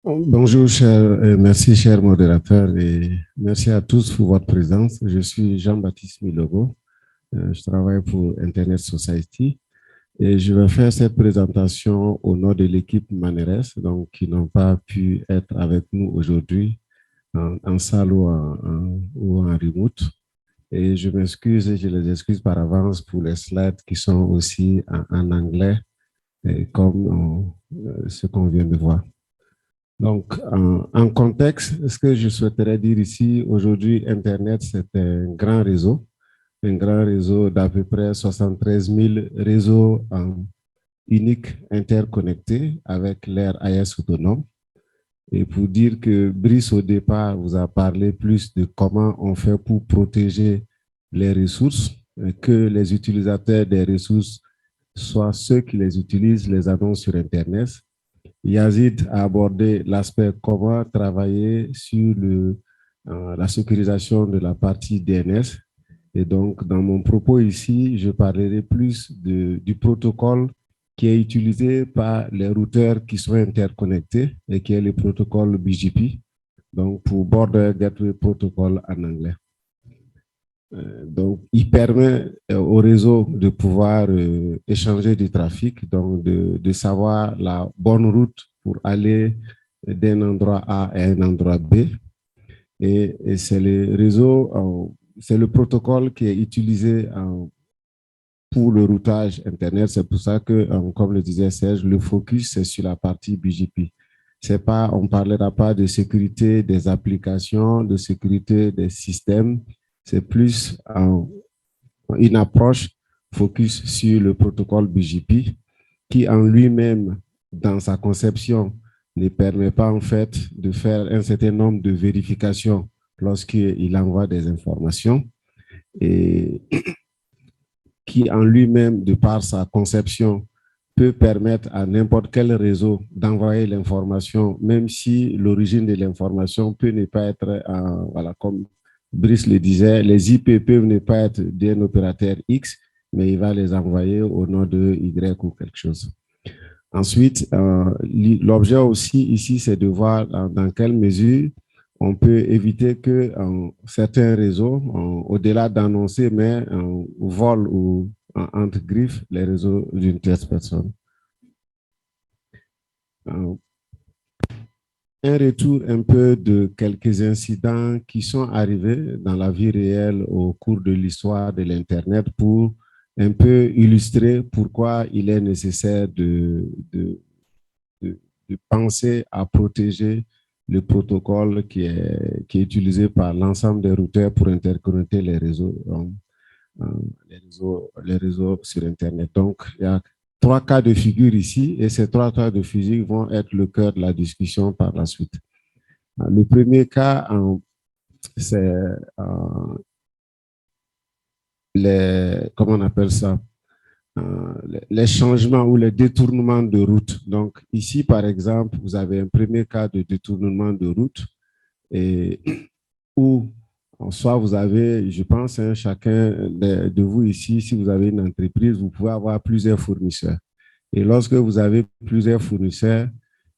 Bonjour, merci, cher modérateur, et merci à tous pour votre présence. Je suis Jean-Baptiste Milogo, je travaille pour Internet Society et je vais faire cette présentation au nom de l'équipe Maneres, donc qui n'ont pas pu être avec nous aujourd'hui en salle ou en remote. Et je m'excuse et je les excuse par avance pour les slides qui sont aussi en anglais, comme ce qu'on vient de voir. Donc, en contexte, ce que je souhaiterais dire ici, aujourd'hui, Internet, c'est un grand réseau d'à peu près 73 000 réseaux uniques interconnectés avec l'ère AES autonome. Et pour dire que Brice, au départ, vous a parlé plus de comment on fait pour protéger les ressources, que les utilisateurs des ressources soient ceux qui les utilisent, les annoncent sur Internet. Yazid a abordé l'aspect comment travailler sur la sécurisation de la partie DNS. Et donc, dans mon propos ici, je parlerai plus du protocole qui est utilisé par les routeurs qui sont interconnectés et qui est le protocole BGP, donc pour Border Gateway Protocol en anglais. Donc, il permet au réseau de pouvoir échanger du trafic, donc de savoir la bonne route pour aller d'un endroit A à un endroit B. Et c'est le réseau, c'est le protocole qui est utilisé pour le routage Internet. C'est pour ça que, comme le disait Serge, le focus, c'est sur la partie BGP. C'est pas, on ne parlera pas de sécurité des applications, de sécurité des systèmes. C'est plus une approche focus sur le protocole BGP qui en lui-même, dans sa conception, ne permet pas en fait de faire un certain nombre de vérifications lorsqu'il envoie des informations et qui en lui-même, de par sa conception, peut permettre à n'importe quel réseau d'envoyer l'information, même si l'origine de l'information peut ne pas être, voilà, comme Brice le disait, les IP peuvent ne pas être d'un opérateur X, mais il va les envoyer au nom de Y ou quelque chose. Ensuite, l'objet aussi ici, c'est de voir dans quelle mesure on peut éviter que certains réseaux, au-delà d'annoncer, mais volent ou entre griffes les réseaux d'une tierce personne. Un retour un peu de quelques incidents qui sont arrivés dans la vie réelle au cours de l'histoire de l'Internet pour un peu illustrer pourquoi il est nécessaire de penser à protéger le protocole qui est utilisé par l'ensemble des routeurs pour interconnecter les réseaux sur Internet. Donc, il y a trois cas de figure ici et ces trois cas de figure vont être le cœur de la discussion par la suite. Le premier cas, c'est comment on appelle ça? Les changements ou les détournements de route. Donc, ici, par exemple, vous avez un premier cas de détournement de route et où, soit vous avez, je pense, chacun de vous ici, si vous avez une entreprise, vous pouvez avoir plusieurs fournisseurs. Et lorsque vous avez plusieurs fournisseurs,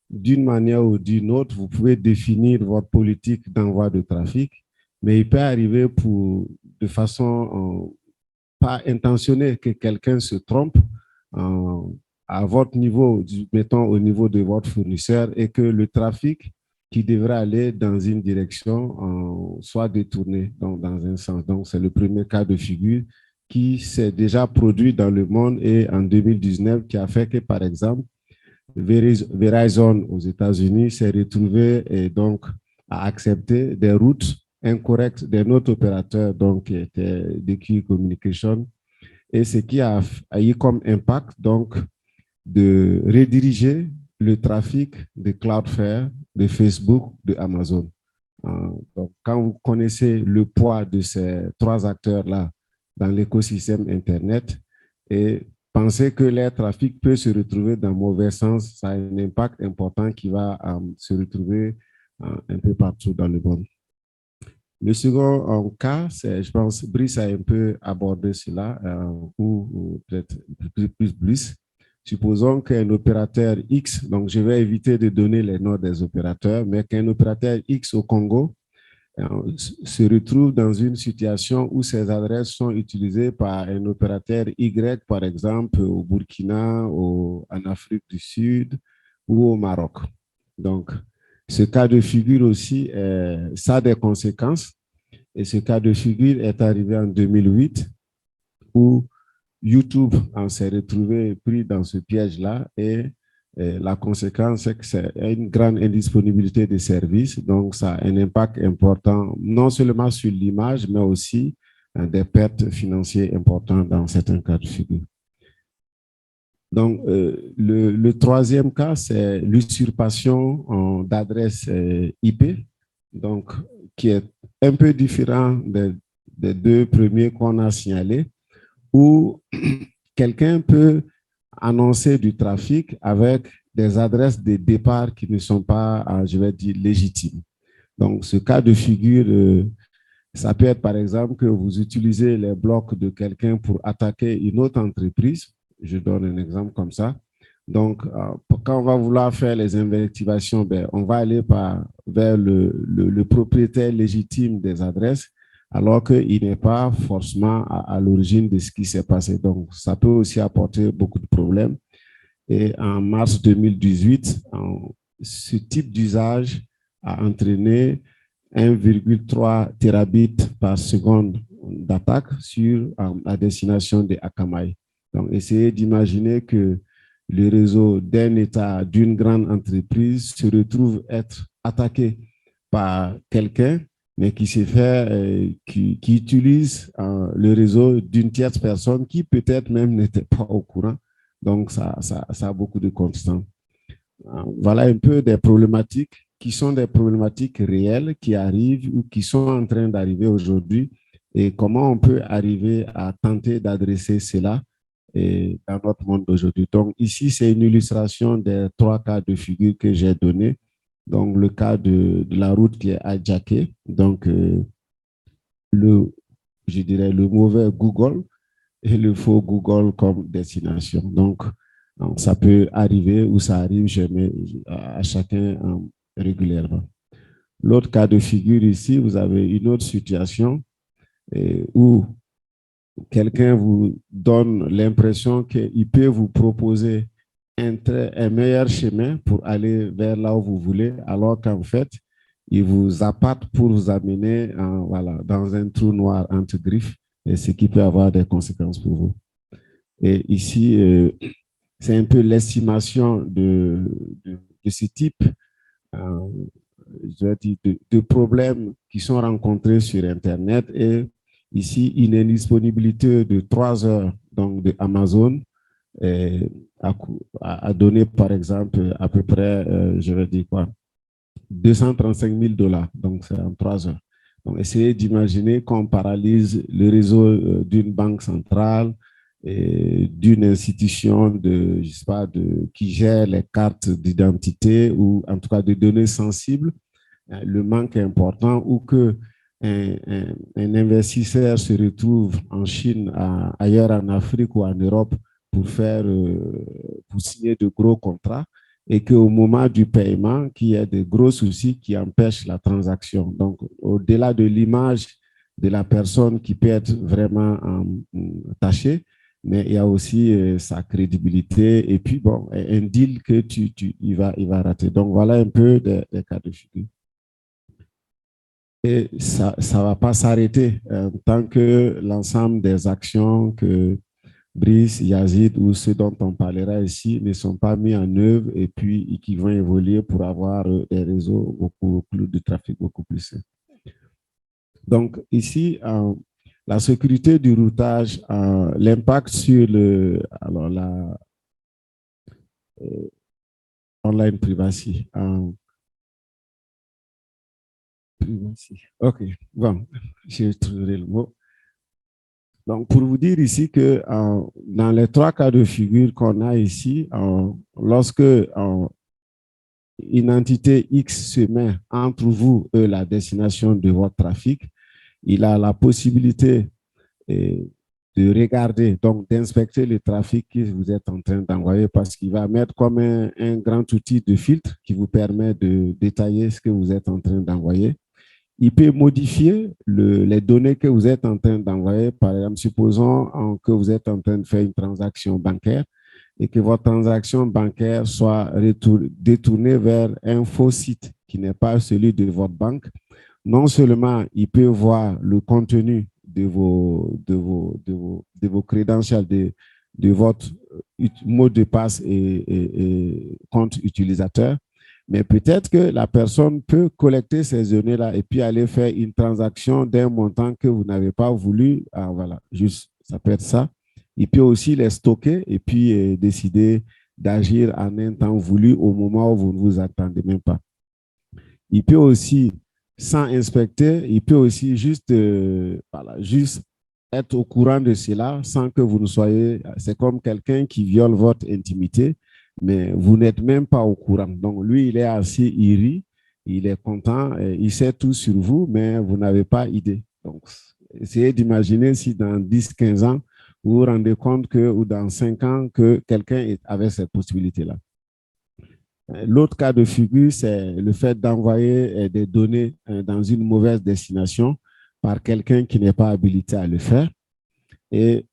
d'une manière ou d'une autre, vous pouvez définir votre politique d'envoi de trafic, mais il peut arriver de façon pas intentionnée que quelqu'un se trompe à votre niveau, mettons au niveau de votre fournisseur, et que le trafic qui devrait aller dans une direction soit détourné dans un sens. Donc, c'est le premier cas de figure qui s'est déjà produit dans le monde et en 2019 qui a fait que, par exemple, Verizon aux États-Unis s'est retrouvé et donc a accepté des routes incorrectes d'un autre opérateur, donc qui était DQ Communication, et ce qui a eu comme impact donc de rediriger le trafic de Cloudflare, de Facebook, de Amazon. Donc, quand vous connaissez le poids de ces trois acteurs-là dans l'écosystème Internet et pensez que leur trafic peut se retrouver dans le mauvais sens, ça a un impact important qui va se retrouver un peu partout dans le monde. Le second cas, c'est, je pense, Brice a un peu abordé cela, ou peut-être plus Brice. supposons qu'un opérateur X, donc je vais éviter de donner les noms des opérateurs, mais qu'un opérateur X au Congo se retrouve dans une situation où ces adresses sont utilisées par un opérateur Y, par exemple, au Burkina, en Afrique du Sud ou au Maroc. Donc, ce cas de figure aussi, ça a des conséquences. Et ce cas de figure est arrivé en 2008 où YouTube s'est retrouvé pris dans ce piège-là et la conséquence, c'est que c'est une grande indisponibilité des services. Donc, ça a un impact important, non seulement sur l'image, mais aussi des pertes financières importantes dans certains cas de figure. Donc, le troisième cas, c'est l'usurpation d'adresses IP, donc, qui est un peu différent des deux premiers qu'on a signalés, où quelqu'un peut annoncer du trafic avec des adresses de départ qui ne sont pas, je vais dire, légitimes. Donc, ce cas de figure, ça peut être par exemple que vous utilisez les blocs de quelqu'un pour attaquer une autre entreprise. Je donne un exemple comme ça. Donc, quand on va vouloir faire les investigations, on va aller vers le propriétaire légitime des adresses, alors qu'il n'est pas forcément à l'origine de ce qui s'est passé. Donc, ça peut aussi apporter beaucoup de problèmes. Et en mars 2018, ce type d'usage a entraîné 1,3 terabits par seconde d'attaque sur la destination de Akamai. Donc, essayez d'imaginer que le réseau d'un État, d'une grande entreprise, se retrouve être attaqué par quelqu'un, mais qui s'est fait, qui utilise le réseau d'une tierce personne qui peut-être même n'était pas au courant. Donc, ça a beaucoup de constants. Voilà un peu des problématiques qui sont des problématiques réelles qui arrivent ou qui sont en train d'arriver aujourd'hui et comment on peut arriver à tenter d'adresser cela dans notre monde d'aujourd'hui. Donc, ici, c'est une illustration des trois cas de figure que j'ai donnés. Donc, le cas de la route qui est hijackée, donc je dirais le mauvais Google et le faux Google comme destination. Donc, ça peut arriver ou ça arrive jamais à chacun régulièrement. L'autre cas de figure ici, vous avez une autre situation où quelqu'un vous donne l'impression qu'il peut vous proposer un meilleur chemin pour aller vers là où vous voulez, alors qu'en fait, il vous appâte pour vous amener voilà, dans un trou noir entre griffes, et ce qui peut avoir des conséquences pour vous. Et ici, c'est un peu l'estimation de ce type je vais dire, de problèmes qui sont rencontrés sur Internet. Et ici, une indisponibilité de 3 heures donc de Amazon a donné, par exemple, à peu près, je vais dire quoi, 235 000 $. Donc, c'est en 3 heures. Donc, essayez d'imaginer qu'on paralyse le réseau d'une banque centrale, d'une institution je sais pas, qui gère les cartes d'identité ou en tout cas de données sensibles, le manque est important ou que un investisseur se retrouve en Chine, ailleurs en Afrique ou en Europe pour pour signer de gros contrats et qu'au moment du paiement, qu'il y a de gros soucis qui empêchent la transaction. Donc, au-delà de l'image de la personne qui peut être vraiment tachée, mais il y a aussi sa crédibilité et puis bon, un deal que il va rater. Donc, voilà un peu des cas de figure. Et ça ne va pas s'arrêter tant que l'ensemble des actions que Brice, Yazid ou ceux dont on parlera ici ne sont pas mis en œuvre et puis qui vont évoluer pour avoir des réseaux beaucoup plus de trafic beaucoup plus sains. Donc ici, la sécurité du routage, l'impact sur la online privacy. OK, bon, j'ai trouvé le mot. Donc, pour vous dire ici que dans les trois cas de figure qu'on a ici, lorsque une entité X se met entre vous et la destination de votre trafic, il a la possibilité de de regarder, donc d'inspecter le trafic que vous êtes en train d'envoyer parce qu'il va mettre comme un grand outil de filtre qui vous permet de détailler ce que vous êtes en train d'envoyer. Il peut modifier les données que vous êtes en train d'envoyer. Par exemple, supposons que vous êtes en train de faire une transaction bancaire et que votre transaction bancaire soit détournée vers un faux site qui n'est pas celui de votre banque. Non seulement il peut voir le contenu de vos credentials, de votre mot de passe et compte utilisateur, mais peut-être que la personne peut collecter ces données-là et puis aller faire une transaction d'un montant que vous n'avez pas voulu. Ah, voilà, juste, ça peut être ça. Il peut aussi les stocker et puis décider d'agir en un temps voulu au moment où vous ne vous attendez même pas. Il peut aussi, sans inspecter, il peut aussi juste, voilà, juste être au courant de cela sans que vous ne soyez. C'est comme quelqu'un qui viole votre intimité, mais vous n'êtes même pas au courant. Donc, lui, il est assis, il rit, il est content, il sait tout sur vous, mais vous n'avez pas idée. Donc, essayez d'imaginer si dans 10, 15 ans, vous vous rendez compte que, ou dans 5 ans, que quelqu'un avait cette possibilité-là. L'autre cas de figure, c'est le fait d'envoyer des données dans une mauvaise destination par quelqu'un qui n'est pas habilité à le faire. Et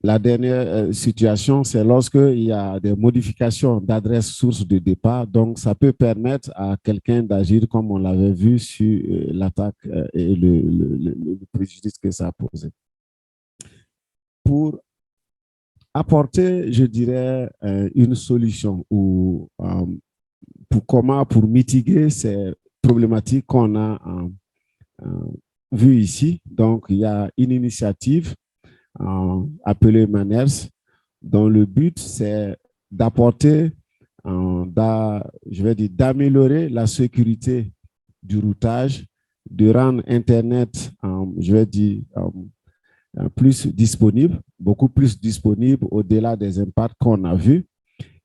la dernière situation, c'est lorsqu'il y a des modifications d'adresse source de départ. Donc, ça peut permettre à quelqu'un d'agir comme on l'avait vu sur l'attaque et le préjudice que ça a posé. Pour apporter, je dirais, une solution ou pour mitiguer ces problématiques qu'on a vues ici. Donc, il y a une initiative appelée Manners, dont le but, c'est d'apporter, je vais dire, d'améliorer la sécurité du routage, de rendre Internet, je vais dire, plus disponible, beaucoup plus disponible au-delà des impacts qu'on a vus,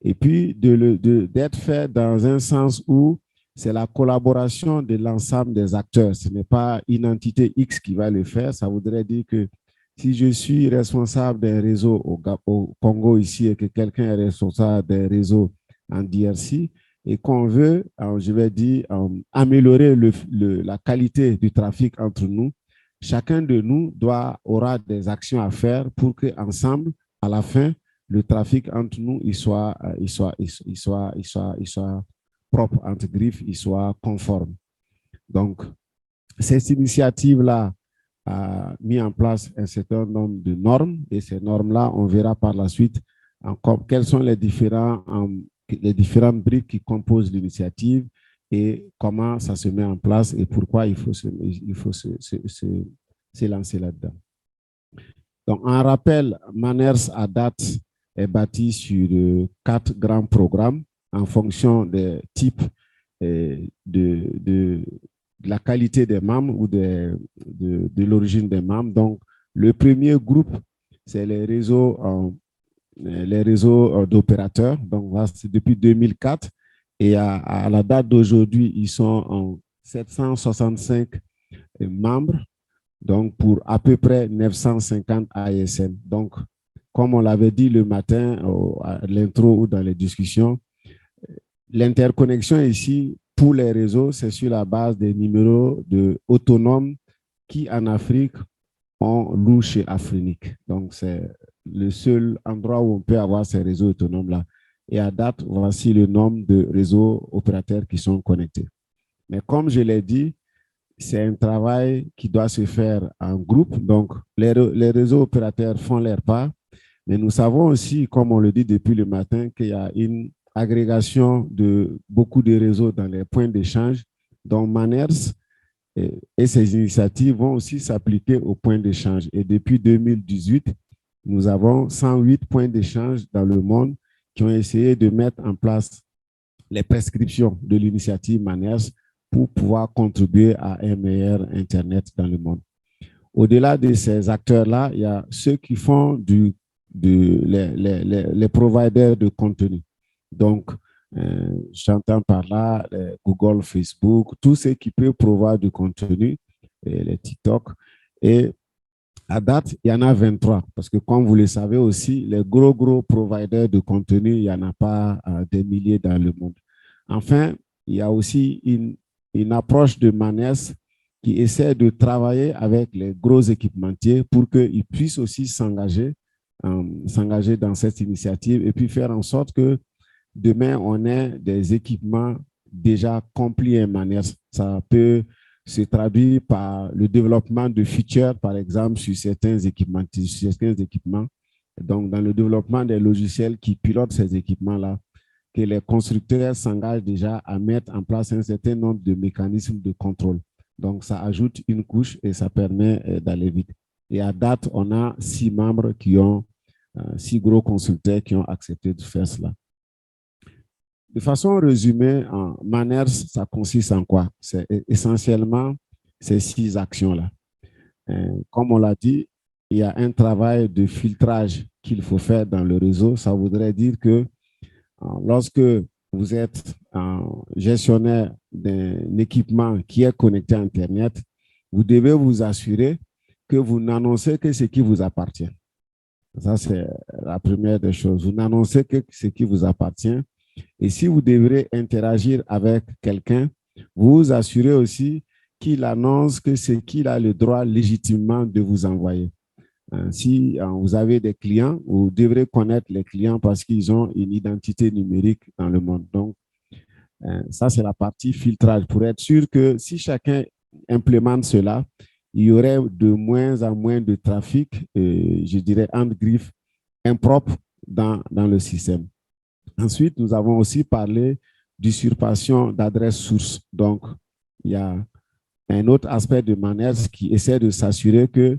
et puis d'être fait dans un sens où c'est la collaboration de l'ensemble des acteurs. Ce n'est pas une entité X qui va le faire. Ça voudrait dire que si je suis responsable d'un réseau au Congo ici et que quelqu'un est responsable d'un réseau en DRC et qu'on veut, je vais dire, améliorer la qualité du trafic entre nous, chacun de nous aura des actions à faire pour qu'ensemble, à la fin, le trafic entre nous, il soit propre, entre griffes, il soit conforme. Donc, cette initiative-là a mis en place un certain nombre de normes et ces normes-là, on verra par la suite encore quelles sont les différentes briques qui composent l'initiative et comment ça se met en place et pourquoi il faut se lancer là-dedans. Donc, en rappel, Manners à date est bâti sur 4 grands programmes en fonction des types de la qualité des membres ou de l'origine des membres. Donc, le premier groupe, c'est les réseaux d'opérateurs. Donc, c'est depuis 2004 et à la date d'aujourd'hui, ils sont en 765 membres. Donc, pour à peu près 950 ASN. Donc, comme on l'avait dit le matin à l'intro ou dans les discussions, l'interconnexion ici pour les réseaux, c'est sur la base des numéros autonomes qui en Afrique ont loué chez Afrinic. Donc, c'est le seul endroit où on peut avoir ces réseaux autonomes-là. Et à date, voici le nombre de réseaux opérateurs qui sont connectés. Mais comme je l'ai dit, c'est un travail qui doit se faire en groupe. Donc, les réseaux opérateurs font leur part. Mais nous savons aussi, comme on le dit depuis le matin, qu'il y a une agrégation de beaucoup de réseaux dans les points d'échange, dont Manners et ces initiatives vont aussi s'appliquer aux points d'échange. Et depuis 2018, nous avons 108 points d'échange dans le monde qui ont essayé de mettre en place les prescriptions de l'initiative Manners pour pouvoir contribuer à un meilleur Internet dans le monde. Au-delà de ces acteurs-là, il y a ceux qui font les providers de contenu. Donc, j'entends par là Google, Facebook, tous ceux qui peuvent pouvoir du contenu, les TikTok. Et À date, il y en a 23 parce que comme vous le savez aussi, les gros providers de contenu, il n'y en a pas des milliers dans le monde. Enfin, il y a aussi une approche de Manes qui essaie de travailler avec les gros équipementiers pour qu'ils puissent aussi s'engager dans cette initiative et puis faire en sorte que demain, on ait des équipements déjà complis en manière. Ça peut se traduire par le développement de features, par exemple, sur certains équipements. Donc, dans le développement des logiciels qui pilotent ces équipements-là, que les constructeurs s'engagent déjà à mettre en place un certain nombre de mécanismes de contrôle. Donc, ça ajoute une couche et ça permet d'aller vite. Et à date, on a 6 membres qui ont, 6 gros constructeurs qui ont accepté de faire cela. De façon résumée, en Manners, ça consiste en quoi? C'est essentiellement ces 6 actions-là. Comme on l'a dit, il y a un travail de filtrage qu'il faut faire dans le réseau. Ça voudrait dire que lorsque vous êtes gestionnaire d'un équipement qui est connecté à Internet, vous devez vous assurer que vous n'annoncez que ce qui vous appartient. Ça, c'est la première des choses. Vous n'annoncez que ce qui vous appartient. Et si vous devrez interagir avec quelqu'un, vous vous assurez aussi qu'il annonce que c'est qu'il a le droit légitimement de vous envoyer. Si vous avez des clients, vous devrez connaître les clients parce qu'ils ont une identité numérique dans le monde. Donc, ça, c'est la partie filtrage pour être sûr que si chacun implémente cela, il y aurait de moins en moins de trafic, je dirais, entre griffes, impropre dans le système. Ensuite, nous avons aussi parlé d'usurpation d'adresse source. Donc, il y a un autre aspect de Manners qui essaie de s'assurer que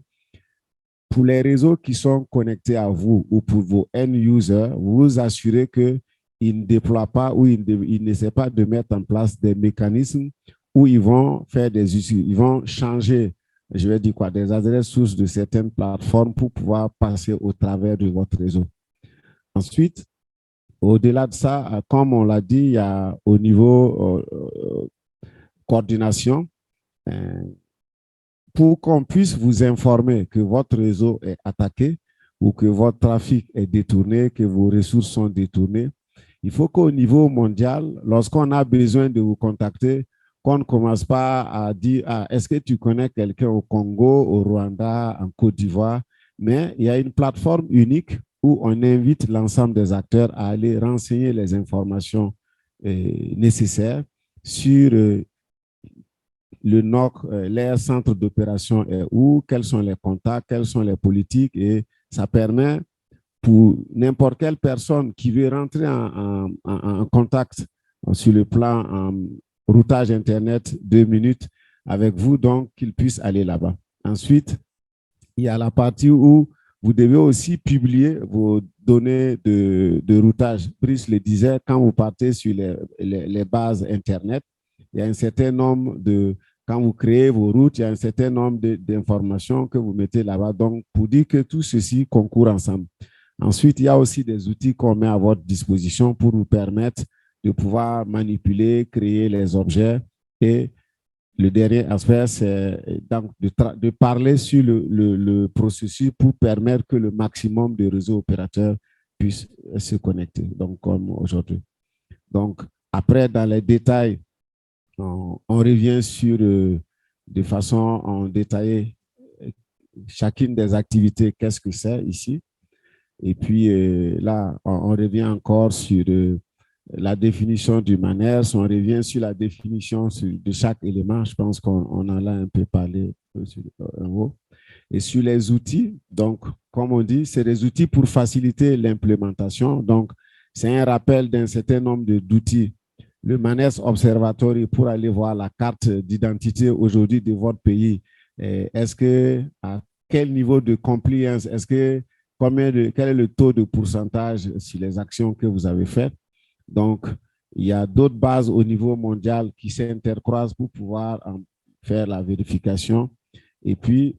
pour les réseaux qui sont connectés à vous ou pour vos end-users, vous vous assurez qu'ils ne déploient pas ou ils n'essaient pas de mettre en place des mécanismes où ils vont faire ils vont changer, je vais dire quoi, des adresses sources de certaines plateformes pour pouvoir passer au travers de votre réseau. Ensuite, au-delà de ça, comme on l'a dit, il y a au niveau coordination, pour qu'on puisse vous informer que votre réseau est attaqué ou que votre trafic est détourné, que vos ressources sont détournées, il faut qu'au niveau mondial, lorsqu'on a besoin de vous contacter, qu'on ne commence pas à dire « est-ce que tu connais quelqu'un au Congo, au Rwanda, en Côte d'Ivoire ?» Mais il y a une plateforme unique où on invite l'ensemble des acteurs à aller renseigner les informations nécessaires sur le NOC, leur centre d'opération est où, quels sont les contacts, quelles sont les politiques, et ça permet pour n'importe quelle personne qui veut rentrer en contact sur le plan routage Internet 2 minutes avec vous, donc qu'il puisse aller là-bas. Ensuite, il y a la partie où vous devez aussi publier vos données de routage. Brice le disait, quand vous partez sur les bases Internet, il y a un certain nombre quand vous créez vos routes, il y a un certain nombre d'informations que vous mettez là-bas. Donc, pour dire que tout ceci concourt ensemble. Ensuite, il y a aussi des outils qu'on met à votre disposition pour vous permettre de pouvoir manipuler, créer les objets. Et le dernier aspect, c'est donc de parler sur le processus pour permettre que le maximum de réseaux opérateurs puissent se connecter, donc comme aujourd'hui. Donc, après, dans les détails, on revient sur, de façon détaillée, chacune des activités, qu'est-ce que c'est ici. Et puis là, on revient encore sur la définition du Manners, on revient sur la définition de chaque élément. Je pense qu'on en a un peu parlé en haut. Et sur les outils, donc, comme on dit, c'est des outils pour faciliter l'implémentation. Donc, c'est un rappel d'un certain nombre d'outils. Le Manners Observatory pour aller voir la carte d'identité aujourd'hui de votre pays. Est-ce que, à quel niveau de compliance, est-ce que, quel est le taux de pourcentage sur les actions que vous avez faites? Donc, il y a d'autres bases au niveau mondial qui s'intercroisent pour pouvoir faire la vérification. Et puis,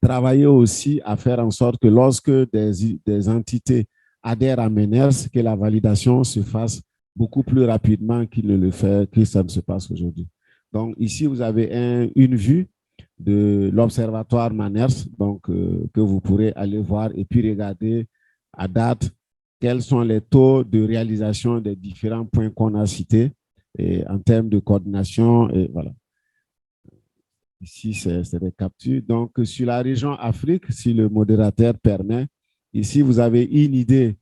travailler aussi à faire en sorte que lorsque des entités adhèrent à Manners, que la validation se fasse beaucoup plus rapidement qu'il ne le fait, que ça ne se passe aujourd'hui. Donc, ici, vous avez une vue de l'Observatoire Manners, donc, que vous pourrez aller voir et puis regarder à date quels sont les taux de réalisation des différents points qu'on a cités et en termes de coordination. Et voilà. Ici, c'est des captures. Donc, sur la région Afrique, si le modérateur permet, ici, vous avez une idée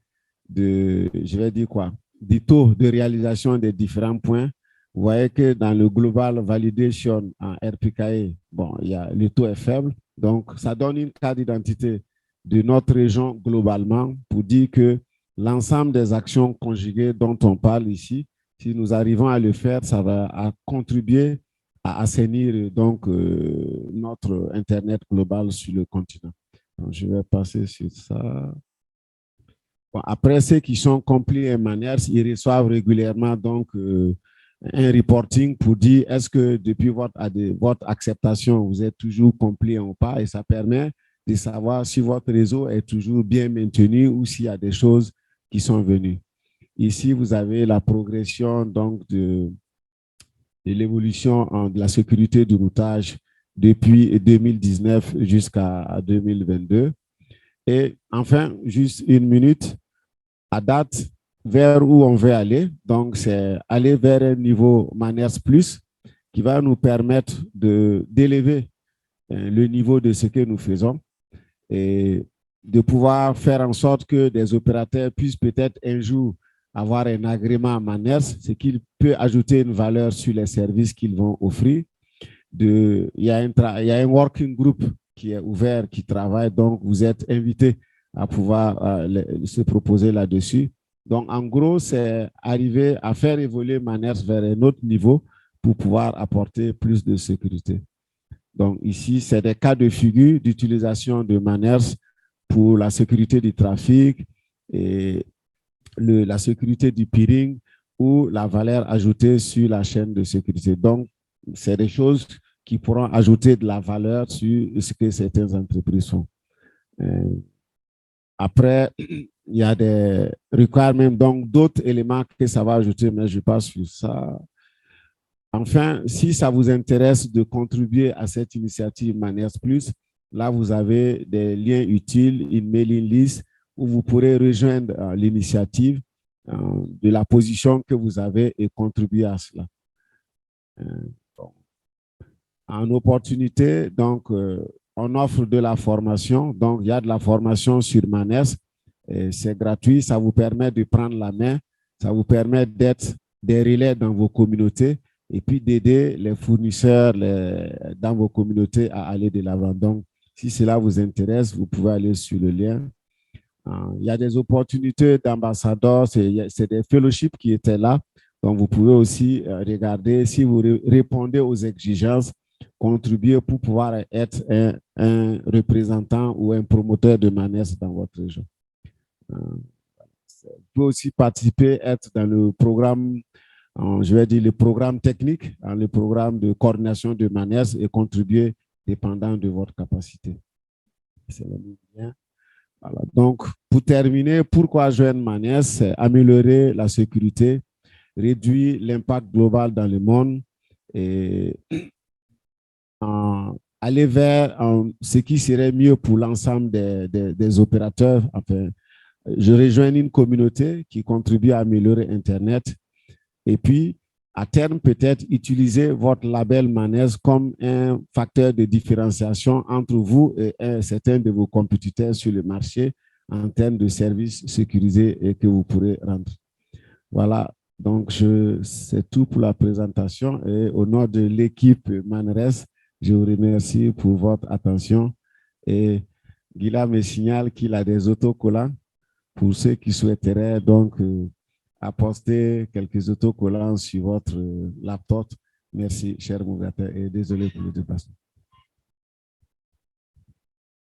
de, je vais dire quoi, du taux de réalisation des différents points. Vous voyez que dans le Global Validation en RPKE, bon, le taux est faible. Donc, ça donne une carte d'identité de notre région globalement pour dire que l'ensemble des actions conjuguées dont on parle ici, si nous arrivons à le faire, ça va contribuer à assainir donc notre Internet global sur le continent. Donc, je vais passer sur ça. Bon, après, ceux qui sont complis et manières, ils reçoivent régulièrement donc un reporting pour dire est-ce que depuis votre acceptation, vous êtes toujours complet ou pas, et ça permet de savoir si votre réseau est toujours bien maintenu ou s'il y a des choses qui sont venues. Ici, vous avez la progression donc de l'évolution de la sécurité du routage depuis 2019 jusqu'à 2022. Et enfin, juste une minute, à date, vers où on veut aller. Donc, c'est aller vers un niveau Manners Plus qui va nous permettre d'élever le niveau de ce que nous faisons et de pouvoir faire en sorte que des opérateurs puissent peut-être un jour avoir un agrément Manners, ce qui peut ajouter une valeur sur les services qu'ils vont offrir. Il y a un working group qui est ouvert, qui travaille, donc vous êtes invités à pouvoir se proposer là-dessus. Donc, en gros, c'est arriver à faire évoluer Manners vers un autre niveau pour pouvoir apporter plus de sécurité. Donc, ici, c'est des cas de figure d'utilisation de Manners pour la sécurité du trafic et la sécurité du peering ou la valeur ajoutée sur la chaîne de sécurité. Donc, c'est des choses qui pourront ajouter de la valeur sur ce que certaines entreprises font. Après, il y a des requirements, donc d'autres éléments que ça va ajouter, mais je passe sur ça. Enfin, si ça vous intéresse de contribuer à cette initiative Manners Plus, là, vous avez des liens utiles, une mailing list où vous pourrez rejoindre l'initiative de la position que vous avez et contribuer à cela. En opportunité, donc, on offre de la formation. Donc, il y a de la formation sur Manners. C'est gratuit. Ça vous permet de prendre la main. Ça vous permet d'être des relais dans vos communautés et puis d'aider les fournisseurs dans vos communautés à aller de l'avant. Donc, si cela vous intéresse, vous pouvez aller sur le lien. Il y a des opportunités d'ambassadeurs. C'est des fellowships qui étaient là. Donc, vous pouvez aussi regarder si vous répondez aux exigences, contribuer pour pouvoir être un représentant ou un promoteur de Manners dans votre région. Vous pouvez aussi participer, être dans le programme, je vais dire le programme technique, le programme de coordination de Manners et contribuer dépendant de votre capacité. C'est le lien. Voilà. Donc, pour terminer, pourquoi joindre Manners? C'est améliorer la sécurité, réduire l'impact global dans le monde et aller vers ce qui serait mieux pour l'ensemble des opérateurs. Enfin, je rejoins une communauté qui contribue à améliorer Internet et puis, à terme, peut-être utiliser votre label Manners comme un facteur de différenciation entre vous et certains de vos compétiteurs sur le marché en termes de services sécurisés et que vous pourrez rendre. Voilà, donc c'est tout pour la présentation et au nom de l'équipe Manners, je vous remercie pour votre attention et Guilla me signale qu'il a des autocollants pour ceux qui souhaiteraient donc apposter quelques autocollants sur votre laptop. Merci, cher modérateur, et désolé pour le dépassement.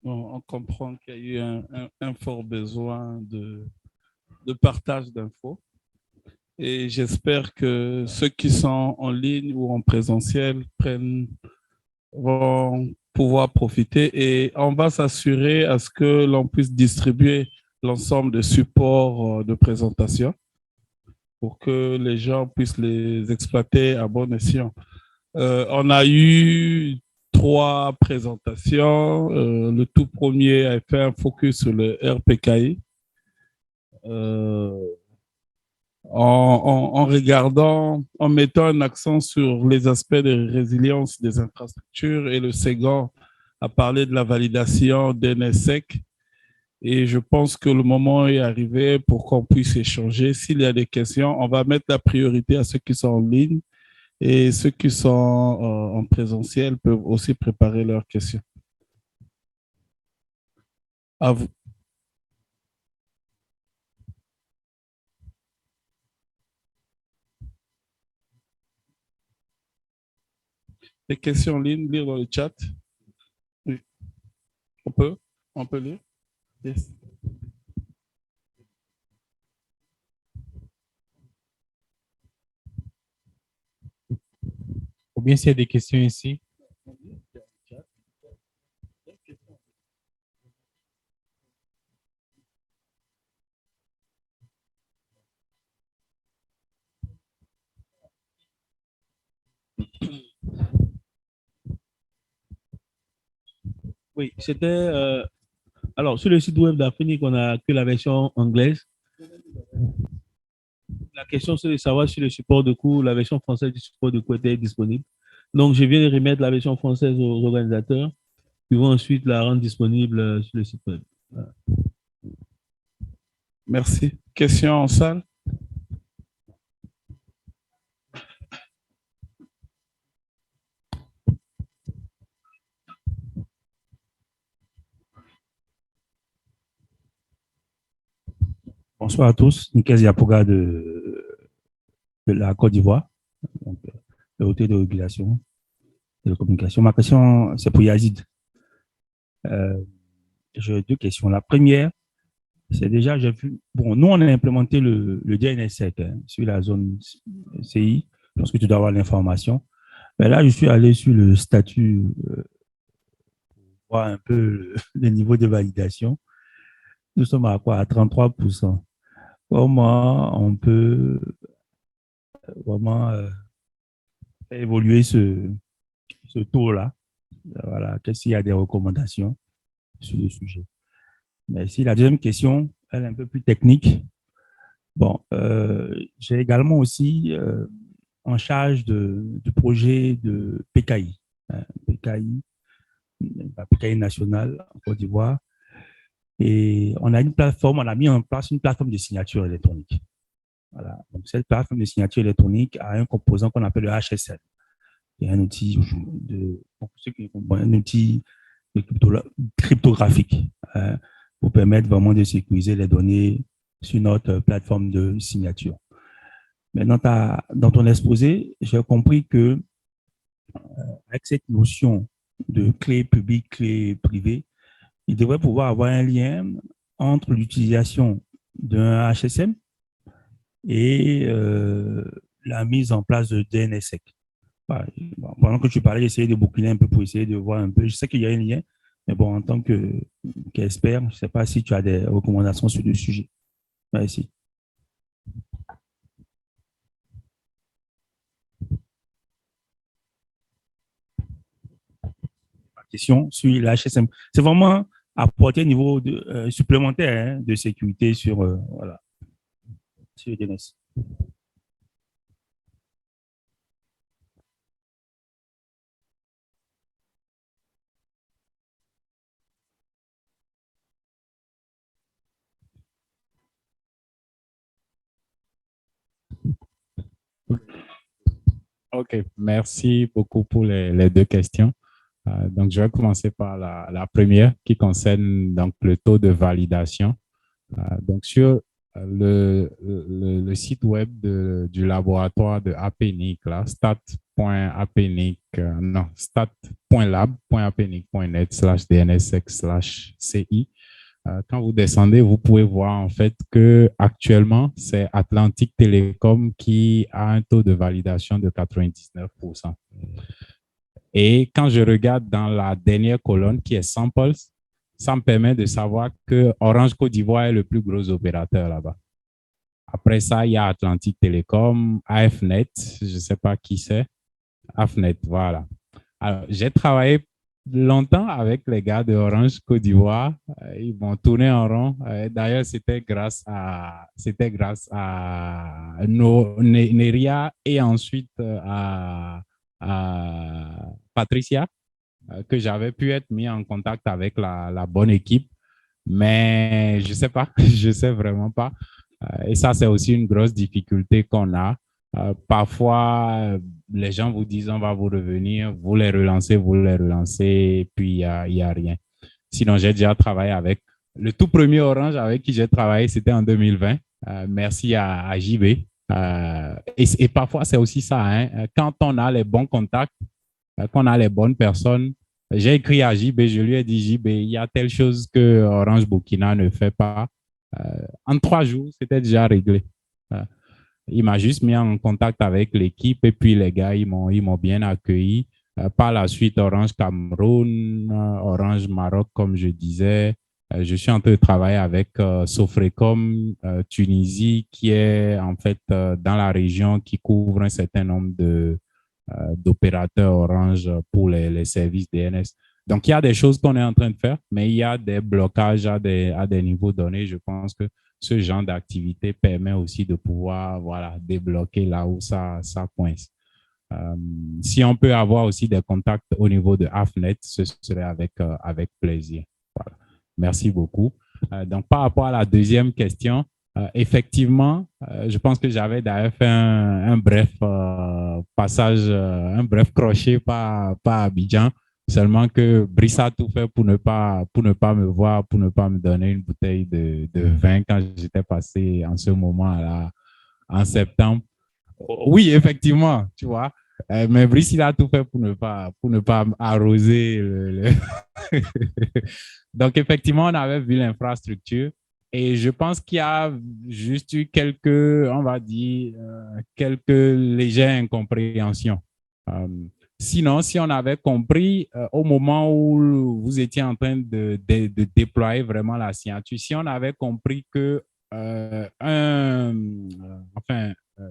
On comprend qu'il y a eu un fort besoin de partage d'infos. Et j'espère que ceux qui sont en ligne ou en présentiel vont pouvoir profiter et on va s'assurer à ce que l'on puisse distribuer l'ensemble de supports de présentation pour que les gens puissent les exploiter à bon escient. On a eu 3 présentations. Le tout premier a fait un focus sur le RPKI. En regardant, en mettant un accent sur les aspects de résilience des infrastructures, et le second a parlé de la validation d'NSEC. Et je pense que le moment est arrivé pour qu'on puisse échanger. S'il y a des questions, on va mettre la priorité à ceux qui sont en ligne, et ceux qui sont en présentiel peuvent aussi préparer leurs questions. À vous. Les questions en ligne, lire dans le chat. Oui. On peut lire. Yes. Ou bien s'il y a des questions ici. Oui, c'était... alors, sur le site web d'Afrique, on a que la version anglaise. La question, c'est de savoir si le support de cours, la version française du support de cours était disponible. Donc, je viens de remettre la version française aux organisateurs, qui vont ensuite la rendre disponible sur le site web. Voilà. Merci. Question en salle? Bonsoir à tous. Nkezi Apoga de la Côte d'Ivoire, l'autorité de régulation et de communication. Ma question, c'est pour Yazid. J'ai 2 questions. La première, c'est déjà, j'ai vu, bon, nous, on a implémenté le DNSSEC sur la zone CI. Je pense que tu dois avoir l'information. Mais là, je suis allé sur le statut pour voir un peu le niveau de validation. Nous sommes à quoi? À 33%. Comment on peut vraiment faire évoluer ce taux-là? Voilà. Qu'est-ce qu'il y a des recommandations sur le sujet? Merci. La deuxième question, elle est un peu plus technique. Bon, j'ai également aussi en charge du projet de PKI, PKI, la PKI nationale en Côte d'Ivoire. Et on a une plateforme, on a mis en place une plateforme de signature électronique. Voilà. Donc, cette plateforme de signature électronique a un composant qu'on appelle le HSL. C'est un outil un outil cryptographique pour permettre vraiment de sécuriser les données sur notre plateforme de signature. Maintenant, dans ton exposé, j'ai compris que avec cette notion de clé publique, clé privée, il devrait pouvoir avoir un lien entre l'utilisation d'un HSM et la mise en place de DNSSEC. Pendant que tu parlais, j'essayais de boucler un peu pour essayer de voir un peu. Je sais qu'il y a un lien, mais bon, en tant qu'expert, je ne sais pas si tu as des recommandations sur le sujet. Merci. Ma question sur la HSM, c'est vraiment apporter un niveau supplémentaire de sécurité sur, voilà, sur DNS. OK, merci beaucoup pour les 2 questions. Donc, je vais commencer par la première qui concerne donc, le taux de validation. Donc, sur le site web du laboratoire de APNIC, là, stat.lab.apnic.net/dnssec/ci. Quand vous descendez, vous pouvez voir en fait que actuellement c'est Atlantique Télécom qui a un taux de validation de 99%. Et quand je regarde dans la dernière colonne qui est Samples, ça me permet de savoir que Orange Côte d'Ivoire est le plus gros opérateur là-bas. Après ça, il y a Atlantique Télécom, AFNet, je ne sais pas qui c'est. AFNet, voilà. Alors, j'ai travaillé longtemps avec les gars de Orange Côte d'Ivoire. Ils m'ont tourné en rond. D'ailleurs, c'était grâce à Neria et ensuite à Patricia que j'avais pu être mis en contact avec la bonne équipe. Mais je sais pas, je sais vraiment pas. Et ça, c'est aussi une grosse difficulté qu'on a. Parfois, les gens vous disent on va vous revenir, vous les relancez, et puis il y a rien. Sinon, j'ai déjà travaillé avec le tout premier Orange avec qui j'ai travaillé, c'était en 2020. Merci à JB. Et parfois, c'est aussi ça. Hein, quand on a les bons contacts, qu'on a les bonnes personnes, j'ai écrit à JB, je lui ai dit, JB, il y a telle chose que Orange Burkina ne fait pas. En 3 jours, c'était déjà réglé. Il m'a juste mis en contact avec l'équipe et puis les gars, ils m'ont bien accueilli. Par la suite, Orange Cameroun, Orange Maroc, comme je disais. Je suis en train de travailler avec Sofrecom Tunisie, qui est en fait dans la région qui couvre un certain nombre d'opérateurs Orange pour les services DNS. Donc, il y a des choses qu'on est en train de faire, mais il y a des blocages à des niveaux donnés. Je pense que ce genre d'activité permet aussi de pouvoir débloquer là où ça coince. Si on peut avoir aussi des contacts au niveau de AFNet, ce serait avec plaisir. Voilà. Merci beaucoup. Donc, par rapport à la deuxième question, effectivement, je pense que j'avais d'ailleurs fait un bref passage, un bref crochet par Abidjan, seulement que Brice a tout fait pour ne pas me voir, pour ne pas me donner une bouteille de vin quand j'étais passé en ce moment-là, en septembre. Oui, effectivement, tu vois. Mais Brice, il a tout fait pour ne pas arroser Donc, effectivement, on avait vu l'infrastructure et je pense qu'il y a juste eu quelques légères incompréhensions. Sinon, si on avait compris au moment où vous étiez en train de déployer vraiment la signature, si on avait compris que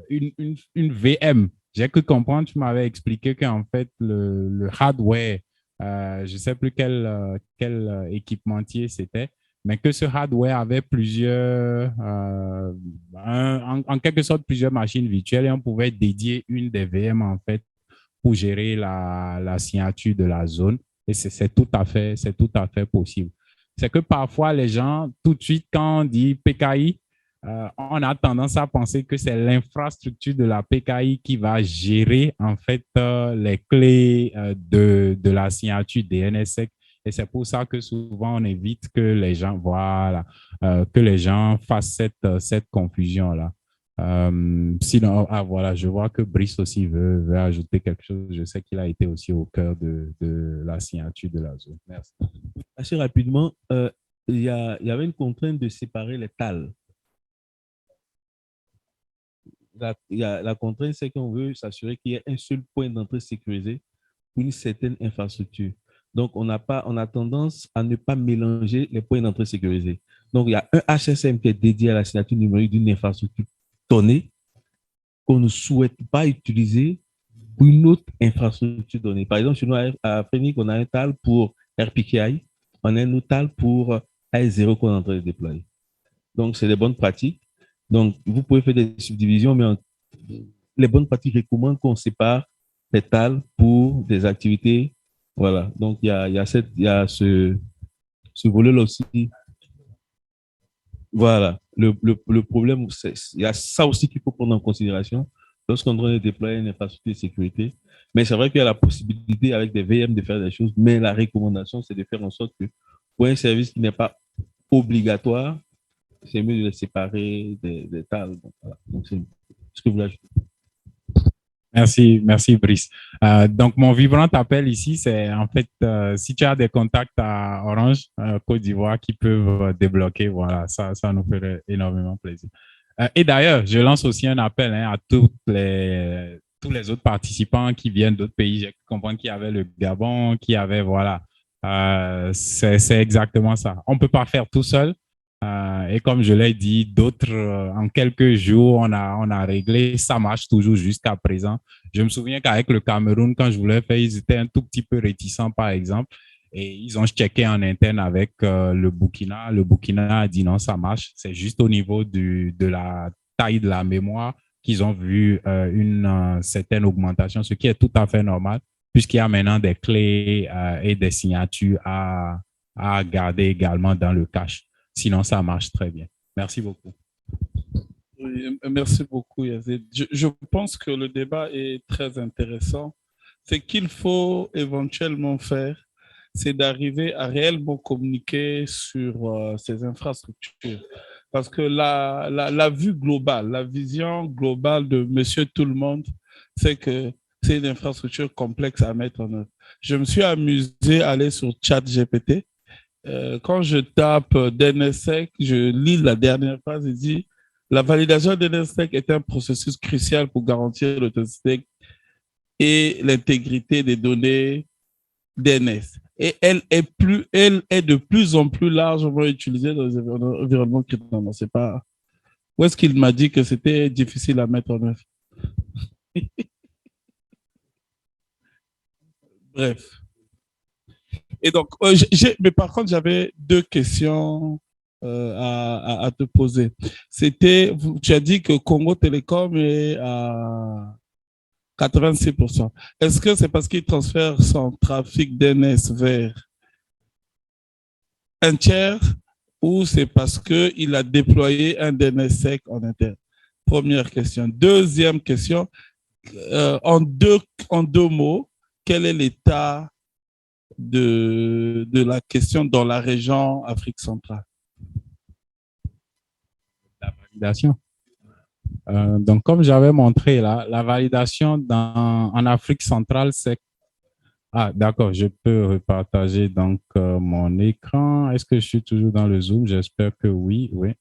une VM, j'ai cru comprendre, tu m'avais expliqué qu'en fait, le hardware, je ne sais plus quel équipementier c'était, mais que ce hardware avait en quelque sorte plusieurs machines virtuelles et on pouvait dédier une des VM en fait pour gérer la signature de la zone. Et c'est tout à fait possible. C'est que parfois, les gens, tout de suite, quand on dit PKI, on a tendance à penser que c'est l'infrastructure de la PKI qui va gérer en fait les clés de la signature DNSSEC. Et c'est pour ça que souvent, on évite que les gens, que les gens fassent cette confusion-là. Sinon, voilà, je vois que Brice aussi veut ajouter quelque chose. Je sais qu'il a été aussi au cœur de la signature de la zone. Merci. Assez rapidement, il y avait une contrainte de séparer les TAL. La contrainte, c'est qu'on veut s'assurer qu'il y ait un seul point d'entrée sécurisé pour une certaine infrastructure. Donc, on a tendance à ne pas mélanger les points d'entrée sécurisés. Donc, il y a un HSM qui est dédié à la signature numérique d'une infrastructure donnée qu'on ne souhaite pas utiliser pour une autre infrastructure donnée. Par exemple, chez nous, à Phoenix, on a un TAL pour RPKI, on a un autre TAL pour AS0 qu'on est en train de déployer. Donc, c'est des bonnes pratiques. Donc, vous pouvez faire des subdivisions, mais les bonnes pratiques recommandent qu'on sépare les TAL pour des activités. Voilà. Donc, il y a ce volet-là aussi. Voilà. Le problème, il y a ça aussi qu'il faut prendre en considération lorsqu'on doit déployer une infrastructure de sécurité. Mais c'est vrai qu'il y a la possibilité avec des VM de faire des choses, mais la recommandation, c'est de faire en sorte que pour un service qui n'est pas obligatoire, c'est mieux de les séparer des TAL. Donc, voilà. Donc, c'est ce que vous voulez ajouter. Merci Brice. Donc, mon vibrant appel ici, c'est en fait, si tu as des contacts à Orange, Côte d'Ivoire, qui peuvent débloquer, voilà, ça nous ferait énormément plaisir. Et d'ailleurs, je lance aussi un appel à tous les autres participants qui viennent d'autres pays. J'ai compris qu'il y avait le Gabon, qu'il y avait, voilà, c'est exactement ça. On ne peut pas faire tout seul. Et comme je l'ai dit, d'autres, en quelques jours, on a réglé. Ça marche toujours jusqu'à présent. Je me souviens qu'avec le Cameroun, quand je voulais faire, ils étaient un tout petit peu réticents, par exemple. Et ils ont checké en interne avec le Burkina. Le Burkina a dit non, ça marche. C'est juste au niveau de la taille de la mémoire qu'ils ont vu une certaine augmentation, ce qui est tout à fait normal, puisqu'il y a maintenant des clés et des signatures à garder également dans le cache. Sinon, ça marche très bien. Merci beaucoup. Oui, merci beaucoup, Yazid. Je pense que le débat est très intéressant. Ce qu'il faut éventuellement faire, c'est d'arriver à réellement communiquer sur ces infrastructures. Parce que la vue globale, la vision globale de Monsieur Tout-le-Monde, c'est que c'est une infrastructure complexe à mettre en œuvre. Je me suis amusé à aller sur ChatGPT. Quand je tape DNSSEC, je lis la dernière phrase et dit la validation DNSSEC est un processus crucial pour garantir l'authenticité et l'intégrité des données DNS. Et elle est de plus en plus largement utilisée dans les environnements crypto. Non, c'est pas. Où est-ce qu'il m'a dit que c'était difficile à mettre en œuvre? Bref. Et donc, mais par contre, j'avais deux questions à te poser. C'était, tu as dit que Congo Télécom est à 86%. Est-ce que c'est parce qu'il transfère son trafic DNS vers un tiers ou c'est parce qu'il a déployé un DNSSEC en interne? Première question. Deuxième question, en deux mots, quel est l'état de la question dans la région Afrique centrale? La validation. Donc, comme j'avais montré là, la validation en Afrique centrale, c'est... Ah, d'accord, je peux repartager donc mon écran. Est-ce que je suis toujours dans le Zoom? J'espère que oui, oui.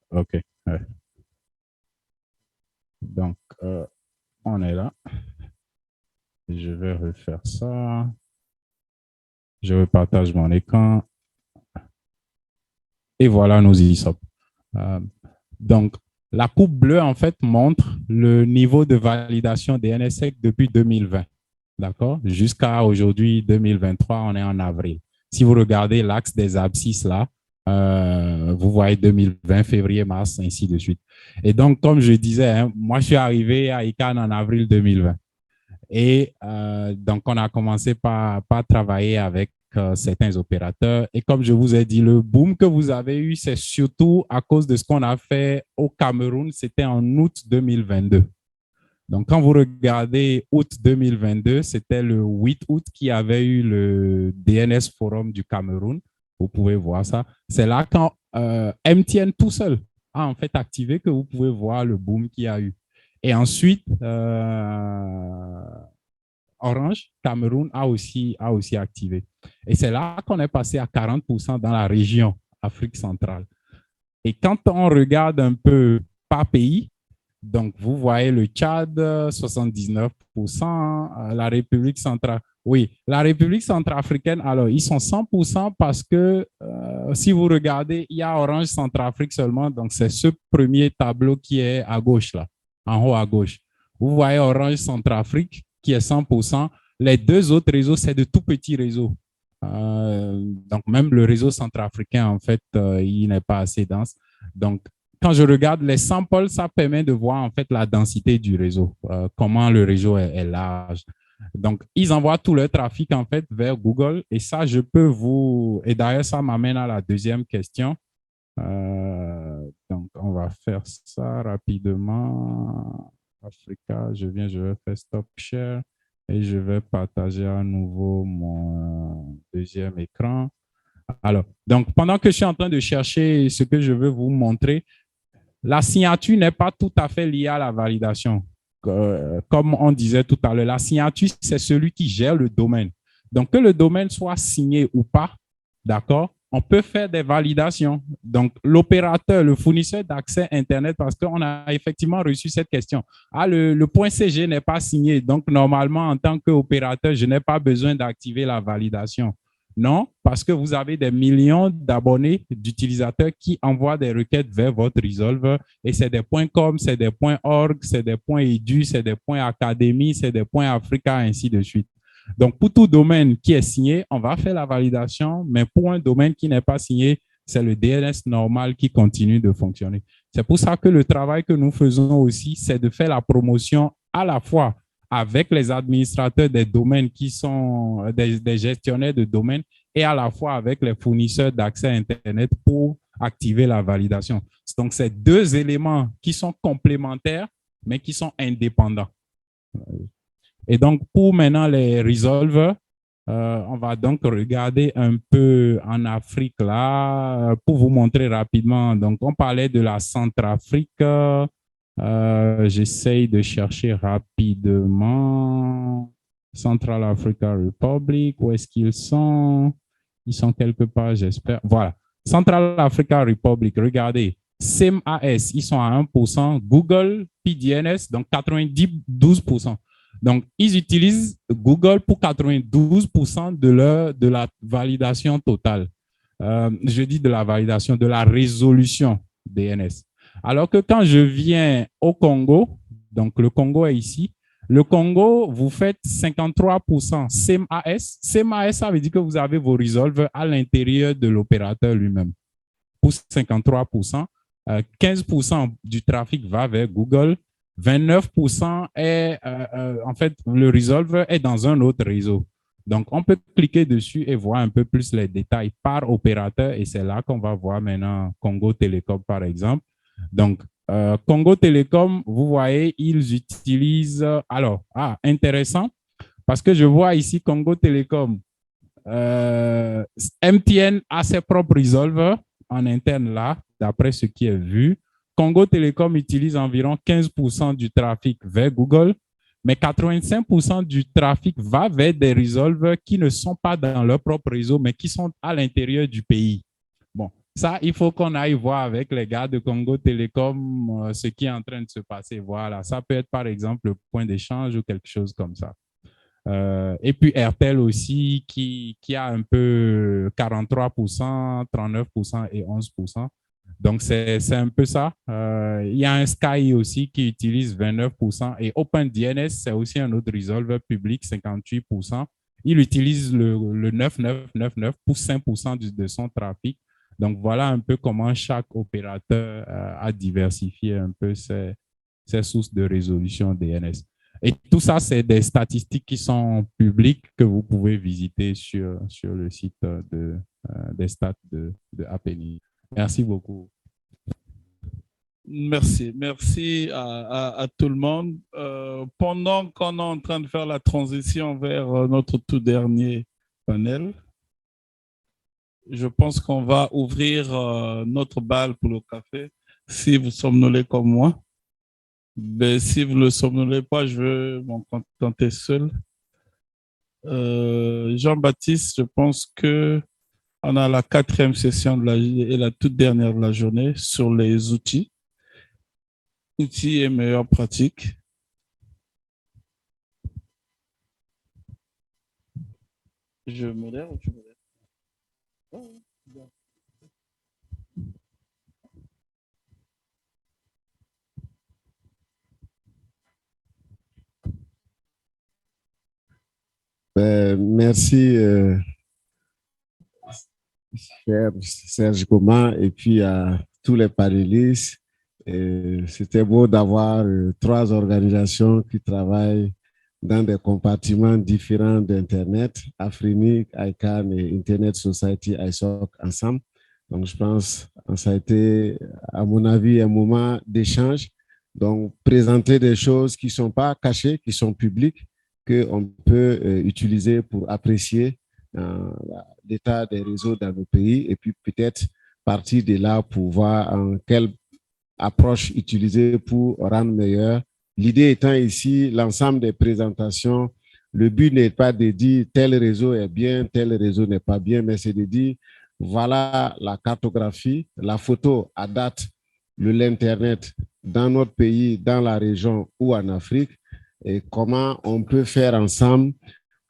OK. Ouais. Donc, on est là. Je vais refaire ça. Je repartage mon écran. Et voilà, nous y sommes. Donc, la courbe bleue, en fait, montre le niveau de validation des NSSEC depuis 2020. D'accord? Jusqu'à aujourd'hui, 2023, on est en avril. Si vous regardez l'axe des abscisses là, vous voyez 2020, février, mars, ainsi de suite. Et donc, comme je disais, hein, moi, je suis arrivé à ICANN en avril 2020. Et donc, on a commencé par travailler avec certains opérateurs. Et comme je vous ai dit, le boom que vous avez eu, c'est surtout à cause de ce qu'on a fait au Cameroun. C'était en août 2022. Donc, quand vous regardez août 2022, c'était le 8 août qu'il y avait eu le DNS Forum du Cameroun. Vous pouvez voir ça. C'est là quand MTN tout seul a en fait activé que vous pouvez voir le boom qu'il y a eu. Et ensuite, Orange, Cameroun a aussi activé. Et c'est là qu'on est passé à 40% dans la région Afrique centrale. Et quand on regarde un peu par pays, donc vous voyez le Tchad, 79%, la République centrale. Oui, la République centrafricaine, alors ils sont 100% parce que si vous regardez, il y a Orange Centrafrique seulement, donc c'est ce premier tableau qui est à gauche là, en haut à gauche. Vous voyez Orange Centrafrique qui est 100%. Les deux autres réseaux, c'est de tout petits réseaux. Donc même le réseau centrafricain, en fait, il n'est pas assez dense. Donc, quand je regarde les samples, ça permet de voir en fait la densité du réseau, comment le réseau est large. Donc, ils envoient tout leur trafic en fait vers Google et ça, je peux vous... Et d'ailleurs, ça m'amène à la deuxième question. Donc, on va faire ça rapidement. Africa, je vais faire stop share et je vais partager à nouveau mon deuxième écran. Alors, donc, pendant que je suis en train de chercher ce que je veux vous montrer, la signature n'est pas tout à fait liée à la validation. Comme on disait tout à l'heure, la signature, c'est celui qui gère le domaine. Donc, que le domaine soit signé ou pas, d'accord, on peut faire des validations. Donc, l'opérateur, le fournisseur d'accès Internet, parce qu'on a effectivement reçu cette question. Ah, le point CG n'est pas signé. Donc, normalement, en tant qu'opérateur, je n'ai pas besoin d'activer la validation. Non, parce que vous avez des millions d'abonnés, d'utilisateurs qui envoient des requêtes vers votre resolver et c'est des points .com, c'est des points .org, c'est des points .edu, c'est des points .academy, c'est des points .africa, ainsi de suite. Donc, pour tout domaine qui est signé, on va faire la validation, mais pour un domaine qui n'est pas signé, c'est le DNS normal qui continue de fonctionner. C'est pour ça que le travail que nous faisons aussi, c'est de faire la promotion à la fois avec les administrateurs des domaines qui sont des gestionnaires de domaines et à la fois avec les fournisseurs d'accès à Internet pour activer la validation. Donc, c'est deux éléments qui sont complémentaires, mais qui sont indépendants. Et donc, pour maintenant les resolvers, on va donc regarder un peu en Afrique là, pour vous montrer rapidement. Donc, on parlait de la Centrafrique. J'essaye de chercher rapidement. Central Africa Republic, où est-ce qu'ils sont? Ils sont quelque part, j'espère. Voilà. Central Africa Republic, regardez. CMAS, ils sont à 1%. Google, PDNS, donc 92%. Donc, ils utilisent Google pour 92% de la validation totale. Je dis de la validation, de la résolution DNS. Alors que quand je viens au Congo, donc le Congo est ici, le Congo, vous faites 53% CMAS. CMAS, ça veut dire que vous avez vos resolvers à l'intérieur de l'opérateur lui-même. Pour 53%, 15% du trafic va vers Google, 29% est, en fait, le resolver est dans un autre réseau. Donc, on peut cliquer dessus et voir un peu plus les détails par opérateur et c'est là qu'on va voir maintenant Congo Télécom, par exemple. Donc, Congo Télécom, vous voyez, ils utilisent… Alors, intéressant, parce que je vois ici Congo Télécom, MTN a ses propres resolvers en interne là, d'après ce qui est vu. Congo Télécom utilise environ 15% du trafic vers Google, mais 85% du trafic va vers des resolvers qui ne sont pas dans leur propre réseau, mais qui sont à l'intérieur du pays. Bon, ça, il faut qu'on aille voir avec les gars de Congo Télécom ce qui est en train de se passer. Voilà, ça peut être par exemple le point d'échange ou quelque chose comme ça. Et puis Airtel aussi qui a un peu 43%, 39% et 11%. Donc, c'est un peu ça. Il y a un Sky aussi qui utilise 29% et OpenDNS, c'est aussi un autre resolver public, 58%. Il utilise le 9999 pour 5% de son trafic. Donc, voilà un peu comment chaque opérateur a diversifié un peu ses sources de résolution DNS. Et tout ça, c'est des statistiques qui sont publiques que vous pouvez visiter sur le site des stats de Apeni. Merci beaucoup. Merci. Merci à tout le monde. Pendant qu'on est en train de faire la transition vers notre tout dernier panel, je pense qu'on va ouvrir notre bal pour le café. Si vous somnolez comme moi, mais si vous ne le somnolez pas, je vais m'en contenter seul. Jean-Baptiste, je pense que on a la 4e session et la toute dernière de la journée sur les outils. Outils et meilleures pratiques. Je modère ou tu modères? Merci, Serge Coman, et puis à tous les panélistes. C'était beau d'avoir 3 organisations qui travaillent dans des compartiments différents d'Internet, Afrinic, ICANN et Internet Society, ISOC, ensemble. Donc, je pense que ça a été, à mon avis, un moment d'échange. Donc, présenter des choses qui ne sont pas cachées, qui sont publiques, qu'on peut utiliser pour apprécier l'état des réseaux dans nos pays et puis peut-être partir de là pour voir quelle approche utiliser pour rendre meilleur. L'idée étant ici, l'ensemble des présentations, le but n'est pas de dire tel réseau est bien, tel réseau n'est pas bien, mais c'est de dire voilà la cartographie, la photo à date de l'Internet dans notre pays, dans la région ou en Afrique, et comment on peut faire ensemble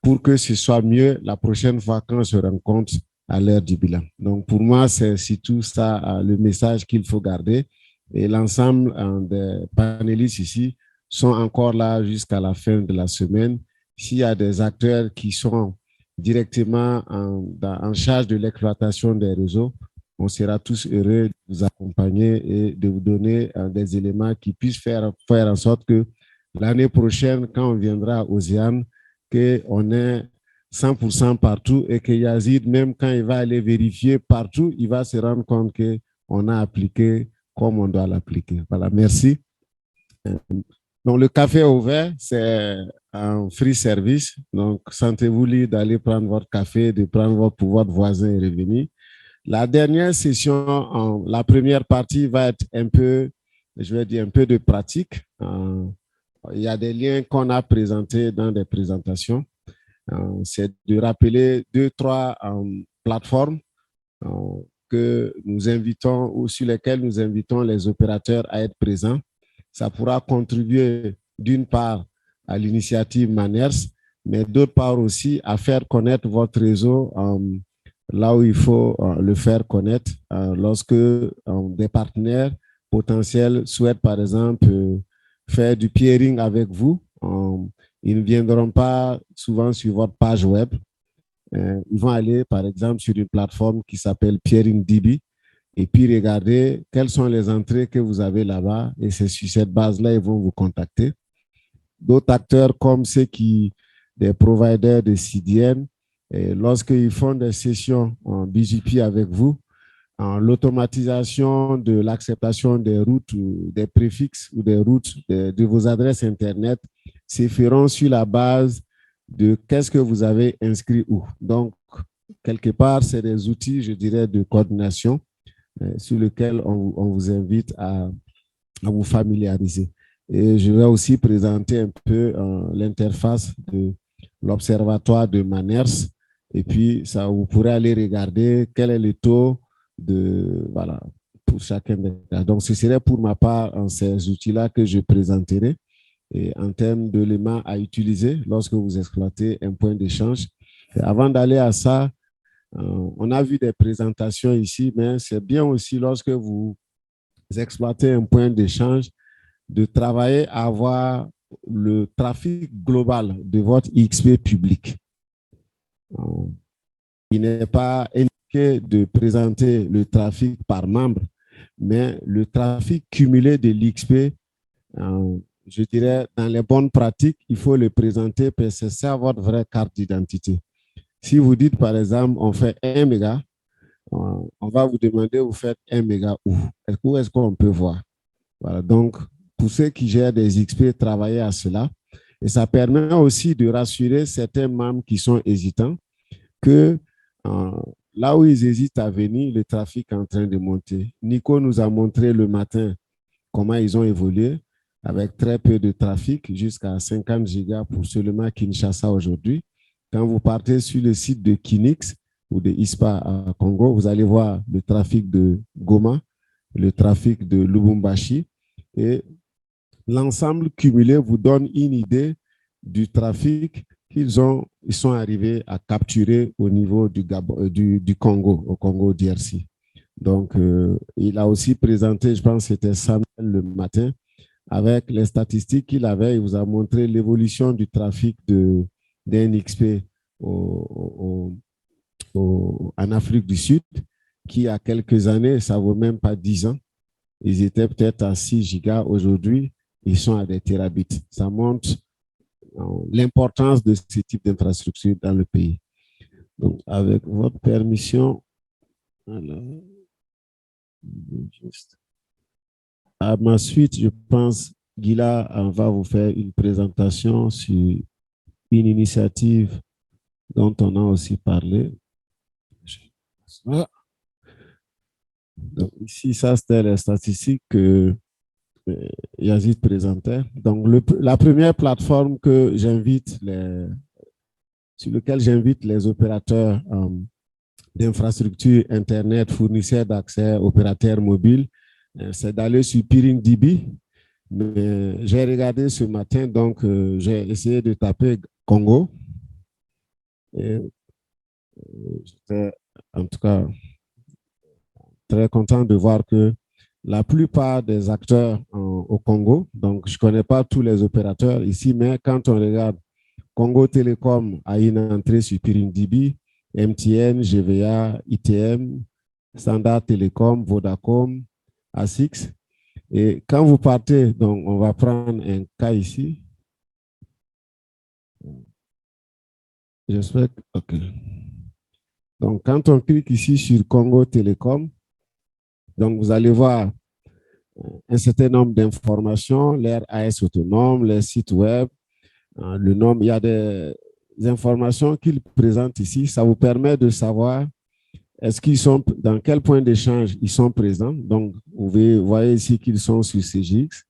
pour que ce soit mieux la prochaine fois qu'on se rencontre à l'heure du bilan. Donc, pour moi, c'est surtout ça le message qu'il faut garder. Et l'ensemble des panélistes ici sont encore là jusqu'à la fin de la semaine. s'il y a des acteurs qui sont directement en charge de l'exploitation des réseaux, on sera tous heureux de vous accompagner et de vous donner des éléments qui puissent faire en sorte que l'année prochaine, quand on viendra aux Océane, qu'on ait 100% partout et que Yazid, même quand il va aller vérifier partout, il va se rendre compte qu'on a appliqué comme on doit l'appliquer. Voilà, merci. Donc, le café ouvert, c'est un free service. Donc, sentez-vous libre d'aller prendre votre café, de prendre pour votre voisin et revenir. La dernière session, la première partie va être un peu, je vais dire, un peu de pratique. Il y a des liens qu'on a présentés dans des présentations. C'est de rappeler 2-3 plateformes que nous invitons ou sur lesquelles nous invitons les opérateurs à être présents. Ça pourra contribuer d'une part à l'initiative Manners, mais d'autre part aussi à faire connaître votre réseau là où il faut le faire connaître lorsque des partenaires potentiels souhaitent par exemple faire du peering avec vous. Ils ne viendront pas souvent sur votre page web. Ils vont aller par exemple sur une plateforme qui s'appelle PeeringDB et puis regarder quelles sont les entrées que vous avez là-bas et c'est sur cette base-là ils vont vous contacter. D'autres acteurs comme des providers de CDN, lorsqu'ils font des sessions en BGP avec vous, l'automatisation de l'acceptation des routes, ou des préfixes ou des routes de vos adresses Internet se feront sur la base de qu'est-ce que vous avez inscrit où. Donc, quelque part, c'est des outils, je dirais, de coordination sur lesquels on vous invite à vous familiariser. Et je vais aussi présenter un peu l'interface de l'observatoire de Manners. Et puis, ça, vous pourrez aller regarder quel est le taux pour chacun des cas. Donc, ce serait pour ma part ces outils-là que je présenterai et en termes d'éléments à utiliser lorsque vous exploitez un point d'échange. Avant d'aller à ça, on a vu des présentations ici, mais c'est bien aussi lorsque vous exploitez un point d'échange de travailler à avoir le trafic global de votre XP public. Il n'est pas indiqué de présenter le trafic par membre, mais le trafic cumulé de l'XP, je dirais, dans les bonnes pratiques, il faut le présenter parce que c'est votre vraie carte d'identité. Si vous dites, par exemple, on fait 1 méga, on va vous demander, vous faites 1 méga où? Où est-ce qu'on peut voir? Voilà, donc, pour ceux qui gèrent des XP, travailler à cela. Et ça permet aussi de rassurer certains membres qui sont hésitants que là où ils hésitent à venir, le trafic est en train de monter. Nico nous a montré le matin comment ils ont évolué avec très peu de trafic, jusqu'à 50 gigas pour seulement Kinshasa aujourd'hui. Quand vous partez sur le site de Kinix ou de ISPA à Congo, vous allez voir le trafic de Goma, le trafic de Lubumbashi et l'ensemble cumulé vous donne une idée du trafic ils sont arrivés à capturer au niveau du Congo, au Congo DRC. Donc, il a aussi présenté, je pense que c'était Samuel le matin, avec les statistiques qu'il avait, il vous a montré l'évolution du trafic d'NXP en Afrique du Sud, qui a quelques années, ça ne vaut même pas 10 ans, ils étaient peut-être à 6 gigas. Aujourd'hui, ils sont à des terabits. Ça montre l'importance de ce type d'infrastructure dans le pays. Donc, avec votre permission, alors, juste à ma suite, je pense Gila va vous faire une présentation sur une initiative dont on a aussi parlé. Donc, ici, ça, c'était les statistiques que Yazid présentait. Donc, la première plateforme sur laquelle j'invite les opérateurs d'infrastructures Internet, fournisseurs d'accès, opérateurs mobiles, c'est d'aller sur PeeringDB. Mais j'ai regardé ce matin, donc j'ai essayé de taper Congo. Et j'étais en tout cas très content de voir que la plupart des acteurs au Congo, donc je ne connais pas tous les opérateurs ici, mais quand on regarde Congo Télécom a une entrée sur PeeringDB, MTN, GVA, ITM, Standard Télécom, Vodacom, ASICS. Et quand vous partez, donc on va prendre un cas ici. J'espère que, OK. Donc, quand on clique ici sur Congo Télécom, donc vous allez voir un certain nombre d'informations, l'air AS autonome, les sites web, le nombre, il y a des informations qu'ils présentent ici. Ça vous permet de savoir est-ce qu'ils sont, dans quel point d'échange ils sont présents. Donc, vous voyez ici qu'ils sont sur CGX.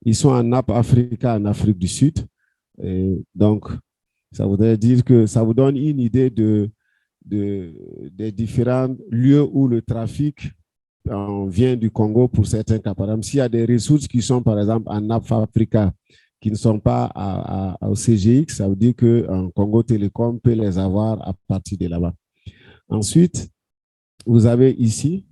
Ils sont en App Africa, en Afrique du Sud. Et donc, ça voudrait dire que ça vous donne une idée des différents lieux où le trafic vient du Congo pour certains cas. Par exemple, s'il y a des ressources qui sont, par exemple, en App Africa, qui ne sont pas au CGX, ça veut dire que Congo Télécom peut les avoir à partir de là-bas. Ensuite, vous avez ici,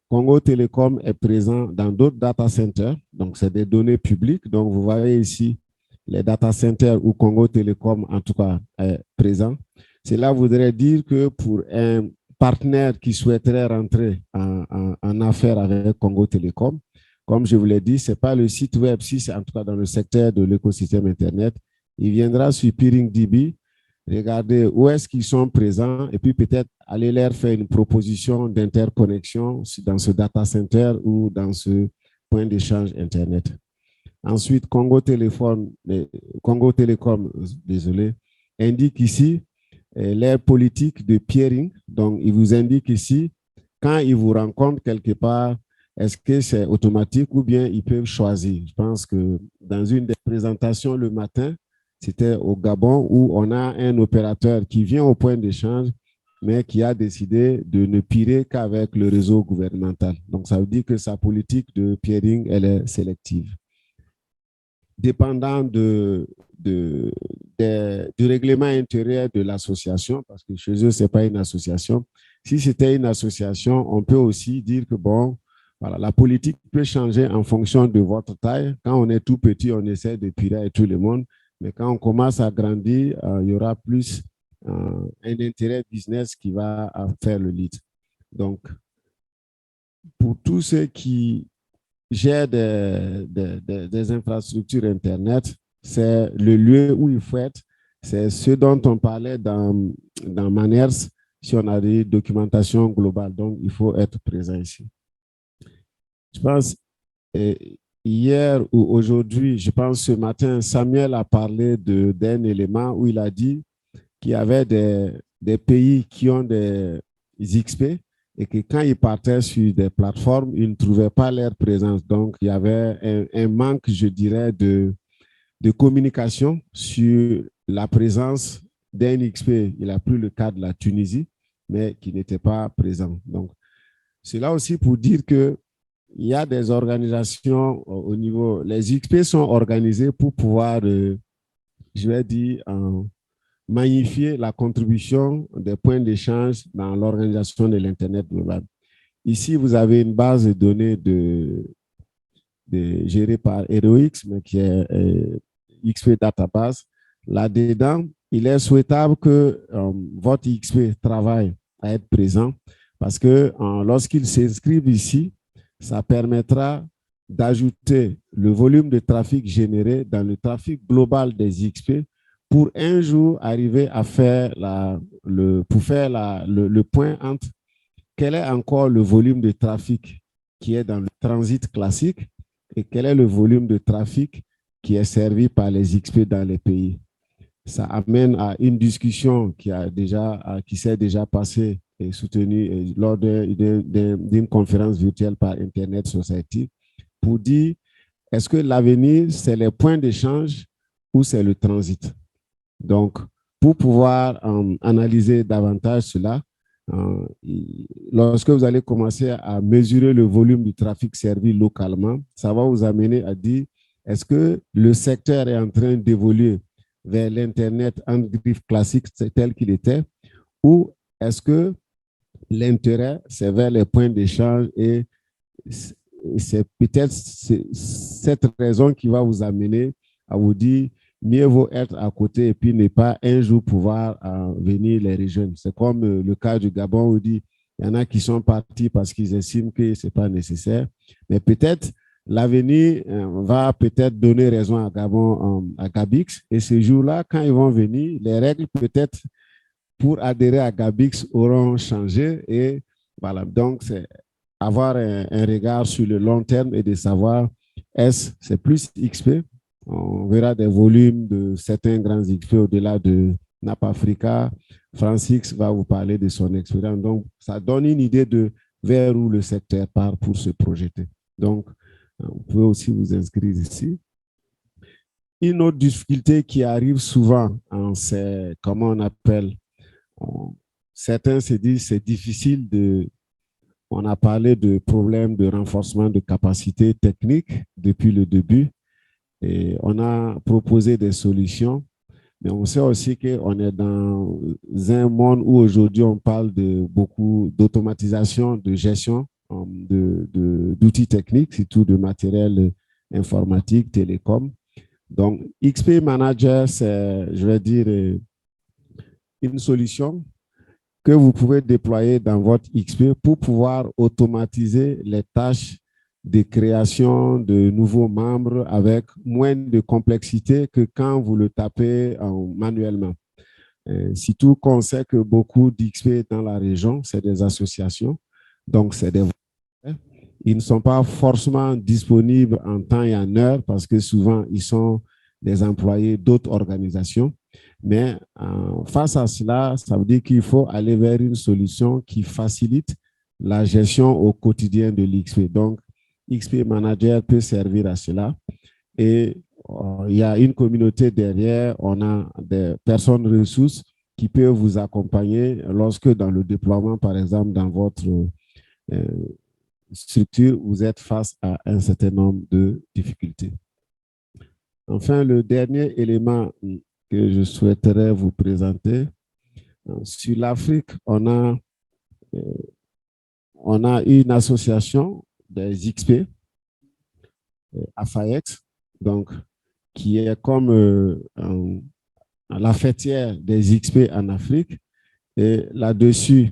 Congo Télécom est présent dans d'autres data centers, donc c'est des données publiques. Donc, vous voyez ici les data centers où Congo Télécom, en tout cas, est présent. Cela voudrait dire que pour un partenaire qui souhaiterait rentrer en affaires avec Congo Télécom, comme je vous l'ai dit, ce n'est pas le site web, si c'est en tout cas dans le secteur de l'écosystème Internet, il viendra sur PeeringDB, regarder où est-ce qu'ils sont présents et puis peut-être aller leur faire une proposition d'interconnexion dans ce data center ou dans ce point d'échange Internet. Ensuite, Congo Télécom, indique ici leur politique de peering. Donc, il vous indique ici, quand ils vous rencontrent quelque part, est-ce que c'est automatique ou bien ils peuvent choisir. Je pense que dans une des présentations le matin, c'était au Gabon où on a un opérateur qui vient au point d'échange, mais qui a décidé de ne peerer qu'avec le réseau gouvernemental. Donc, ça veut dire que sa politique de peering, elle est sélective. Dépendant du règlement intérieur de l'association, parce que chez eux, ce n'est pas une association. Si c'était une association, on peut aussi dire que, bon, voilà, la politique peut changer en fonction de votre taille. Quand on est tout petit, on essaie de peerer avec tout le monde. Mais quand on commence à grandir, il y aura plus un intérêt business qui va faire le lead. Donc, pour tous ceux qui gèrent des infrastructures Internet, c'est le lieu où il faut être. C'est ce dont on parlait dans Manners, si on a des documentations globales. Donc, il faut être présent ici. Je pense, hier ou aujourd'hui, je pense ce matin, Samuel a parlé d'un élément où il a dit qu'il y avait des pays qui ont des XP et que quand ils partaient sur des plateformes, ils ne trouvaient pas leur présence. Donc, il y avait un manque, je dirais, de communication sur la présence d'un XP. Il a pris le cas de la Tunisie, mais qui n'était pas présent. Donc, c'est là aussi pour dire que il y a des organisations au niveau, les XP sont organisés pour pouvoir, je vais dire, magnifier la contribution des points d'échange dans l'organisation de l'Internet global. Ici, vous avez une base de données gérée par HeroX, mais qui est XP Database. Là-dedans, il est souhaitable que votre XP travaille à être présent parce que lorsqu'ils s'inscrivent ici, ça permettra d'ajouter le volume de trafic généré dans le trafic global des XP pour un jour arriver à faire le point entre quel est encore le volume de trafic qui est dans le transit classique et quel est le volume de trafic qui est servi par les XP dans les pays. Ça amène à une discussion qui s'est déjà passée et soutenue lors d'une conférence virtuelle par Internet Society pour dire est-ce que l'avenir, c'est les points d'échange ou c'est le transit? Donc, pour pouvoir analyser davantage cela, lorsque vous allez commencer à mesurer le volume du trafic servi localement, ça va vous amener à dire est-ce que le secteur est en train d'évoluer vers l'Internet en griffe classique tel qu'il était ou est-ce que l'intérêt, c'est vers les points d'échange et c'est peut-être cette raison qui va vous amener à vous dire mieux vaut être à côté et puis ne pas un jour pouvoir venir les rejoindre. C'est comme le cas du Gabon où il y en a qui sont partis parce qu'ils estiment que ce n'est pas nécessaire. Mais peut-être l'avenir va peut-être donner raison à Gabon, à Gabix. Et ce jour-là, quand ils vont venir, les règles peut-être pour adhérer à Gabix auront changé. Et voilà, donc c'est avoir un regard sur le long terme et de savoir est-ce c'est plus XP. On verra des volumes de certains grands XP au-delà de NAP Africa. Francis va vous parler de son expérience. Donc, ça donne une idée de vers où le secteur part pour se projeter. Donc, vous pouvez aussi vous inscrire ici. Une autre difficulté qui arrive souvent, c'est comment on appelle, certains se disent c'est difficile de, on a parlé de problèmes de renforcement de capacité technique depuis le début et on a proposé des solutions, mais on sait aussi qu'on est dans un monde où aujourd'hui on parle de beaucoup d'automatisation, de gestion d'outils techniques, surtout de matériel informatique, télécom. Donc, XP Manager, c'est, je vais dire, une solution que vous pouvez déployer dans votre XP pour pouvoir automatiser les tâches de création de nouveaux membres avec moins de complexité que quand vous le tapez manuellement. Surtout qu'on sait que beaucoup d'XP dans la région, c'est des associations, donc c'est des ils ne sont pas forcément disponibles en temps et en heure parce que souvent, ils sont des employés d'autres organisations. Mais face à cela, ça veut dire qu'il faut aller vers une solution qui facilite la gestion au quotidien de l'XP. Donc, XP Manager peut servir à cela. Et il y a une communauté derrière, on a des personnes ressources qui peuvent vous accompagner lorsque dans le déploiement, par exemple, dans votre structure, vous êtes face à un certain nombre de difficultés. Enfin, le dernier élément que je souhaiterais vous présenter, sur l'Afrique, on a une association des XP, AFAEX, donc, qui est comme la fêtière des XP en Afrique. Et là-dessus,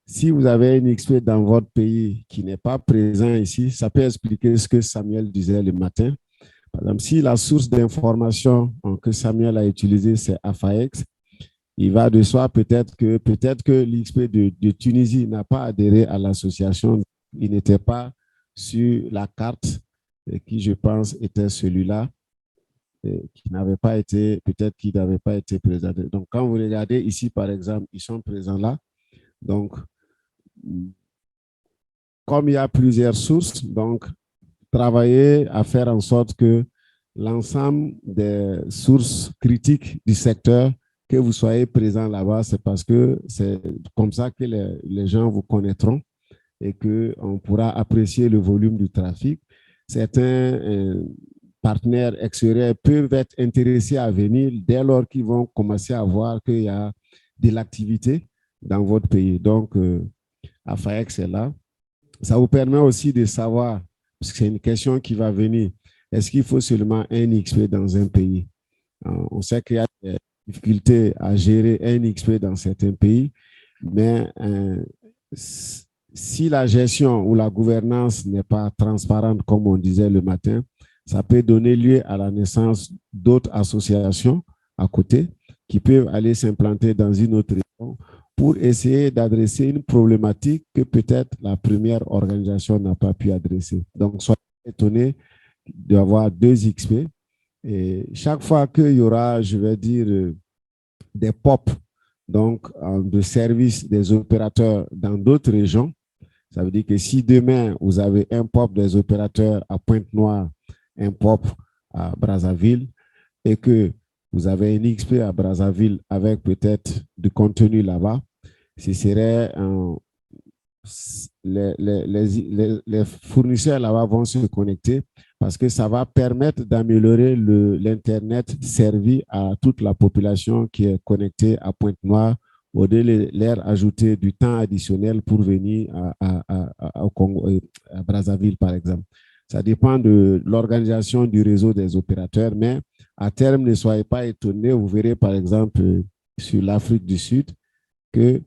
si vous avez une XP dans votre pays qui n'est pas présent ici, ça peut expliquer ce que Samuel disait le matin. Par exemple, si la source d'information que Samuel a utilisée, c'est AFAEX, il va de soi peut-être que l'XP de Tunisie n'a pas adhéré à l'association. Il n'était pas sur la carte qui, je pense, était celui-là, qui n'avait pas été, peut-être qu'il n'avait pas été présenté. Donc, quand vous regardez ici, par exemple, ils sont présents là. Donc, comme il y a plusieurs sources, donc, travailler à faire en sorte que l'ensemble des sources critiques du secteur, que vous soyez présent là-bas, c'est parce que c'est comme ça que les gens vous connaîtront et qu'on pourra apprécier le volume du trafic. Certains partenaires extérieurs peuvent être intéressés à venir dès lors qu'ils vont commencer à voir qu'il y a de l'activité dans votre pays. Donc, AFAEX est là. Ça vous permet aussi de savoir, parce que c'est une question qui va venir, est-ce qu'il faut seulement un XP dans un pays? On sait qu'il y a des difficultés à gérer un XP dans certains pays, mais si la gestion ou la gouvernance n'est pas transparente, comme on disait le matin, ça peut donner lieu à la naissance d'autres associations à côté qui peuvent aller s'implanter dans une autre région pour essayer d'adresser une problématique que peut-être la première organisation n'a pas pu adresser. Donc, soyez étonnés d'avoir 2 XP. Et chaque fois qu'il y aura, je vais dire, des POP, donc de services des opérateurs dans d'autres régions, ça veut dire que si demain, vous avez un POP des opérateurs à Pointe-Noire, un POP à Brazzaville, et que vous avez un XP à Brazzaville avec peut-être du contenu là-bas, ce serait les fournisseurs là-bas vont se connecter parce que ça va permettre d'améliorer l'Internet servi à toute la population qui est connectée à Pointe-Noire au lieu de leur ajouter du temps additionnel pour venir au Congo, à Brazzaville, par exemple. Ça dépend de l'organisation du réseau des opérateurs, mais à terme, ne soyez pas étonnés. Vous verrez, par exemple, sur l'Afrique du Sud, que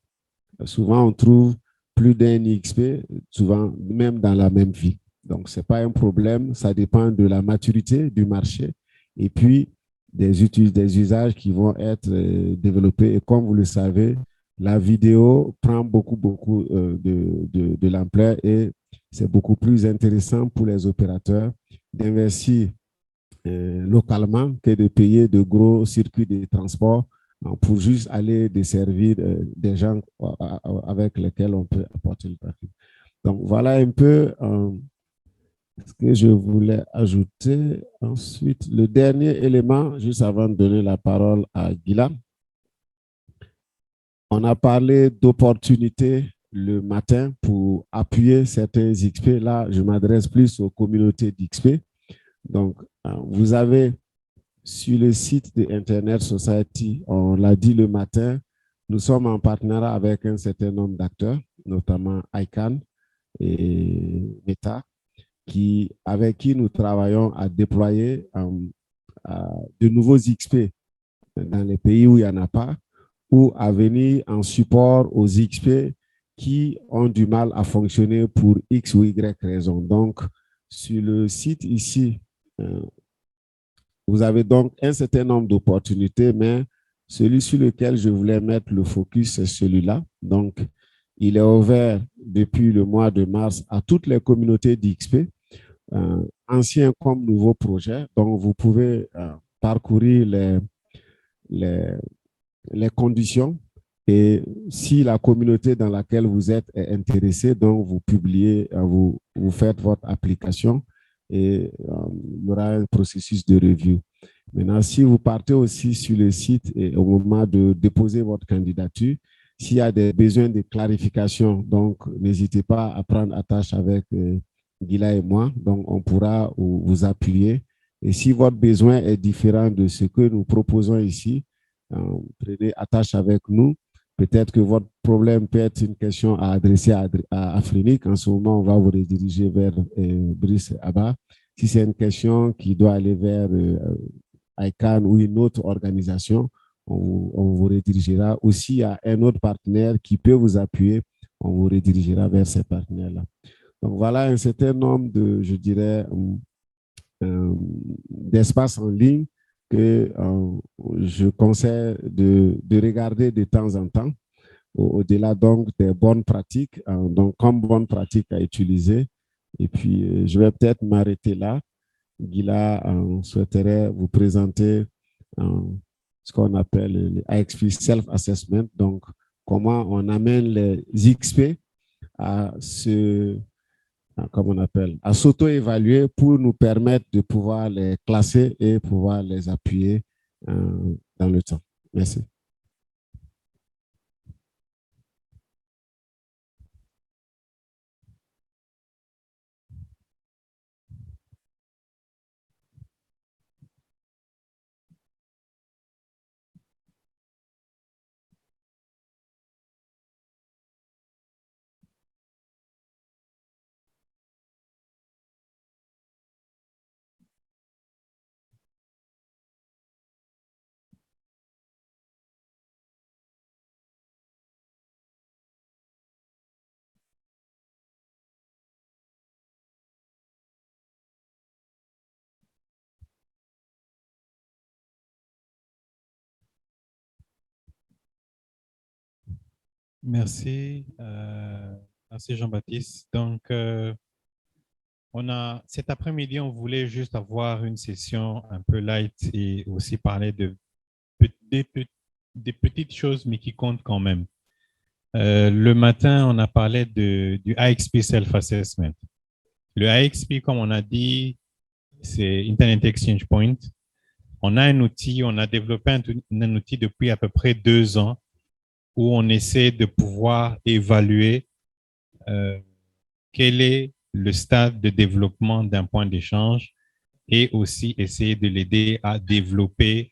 souvent, on trouve plus d'un IXP, souvent même dans la même vie. Donc, ce n'est pas un problème. Ça dépend de la maturité du marché et puis des usages qui vont être développés. Et comme vous le savez, la vidéo prend beaucoup de l'ampleur et c'est beaucoup plus intéressant pour les opérateurs d'investir localement que de payer de gros circuits de transport pour juste aller desservir des gens avec lesquels on peut apporter le trafic. Donc, voilà un peu ce que je voulais ajouter. Ensuite, le dernier élément, juste avant de donner la parole à Gila. On a parlé d'opportunités le matin pour appuyer certains XP. Là, je m'adresse plus aux communautés d'XP. Donc, vous avez sur le site de Internet Society, on l'a dit le matin, nous sommes en partenariat avec un certain nombre d'acteurs, notamment ICANN et Meta, avec qui nous travaillons à déployer de nouveaux XP dans les pays où il n'y en a pas, ou à venir en support aux XP qui ont du mal à fonctionner pour X ou Y raison. Donc, sur le site ici, vous avez donc un certain nombre d'opportunités, mais celui sur lequel je voulais mettre le focus, c'est celui-là. Donc, il est ouvert depuis le mois de mars à toutes les communautés d'XP, anciens comme nouveaux projets. Donc, vous pouvez parcourir les conditions et si la communauté dans laquelle vous êtes est intéressée, donc vous publiez, vous faites votre application et il y aura un processus de review. Maintenant, si vous partez aussi sur le site et au moment de déposer votre candidature, s'il y a des besoins de clarification, donc n'hésitez pas à prendre attache avec Gila et moi, donc on pourra vous appuyer. Et si votre besoin est différent de ce que nous proposons ici, prenez attache avec nous. Peut-être que votre problème peut être une question à adresser à Afrinic. En ce moment, on va vous rediriger vers Brice Abba. Si c'est une question qui doit aller vers ICANN ou une autre organisation, on vous redirigera. Aussi, il y a un autre partenaire qui peut vous appuyer. On vous redirigera vers ces partenaires-là. Donc, voilà un certain nombre de, je dirais, d'espaces en ligne que je conseille de regarder de temps en temps, au-delà donc des bonnes pratiques, donc comme bonnes pratiques à utiliser. Et puis, je vais peut-être m'arrêter là. Gila souhaiterait vous présenter ce qu'on appelle le IXP Self-Assessment, donc comment on amène les XP à à s'auto-évaluer pour nous permettre de pouvoir les classer et pouvoir les appuyer dans le temps. Merci. Merci, merci Jean-Baptiste. Donc, cet après-midi, on voulait juste avoir une session un peu light et aussi parler des petites choses, mais qui comptent quand même. Le matin, on a parlé du IXP Self-Assessment. Le IXP, comme on a dit, c'est Internet Exchange Point. On a un outil, on a développé un outil depuis à peu près 2 ans où on essaie de pouvoir évaluer quel est le stade de développement d'un point d'échange et aussi essayer de l'aider à développer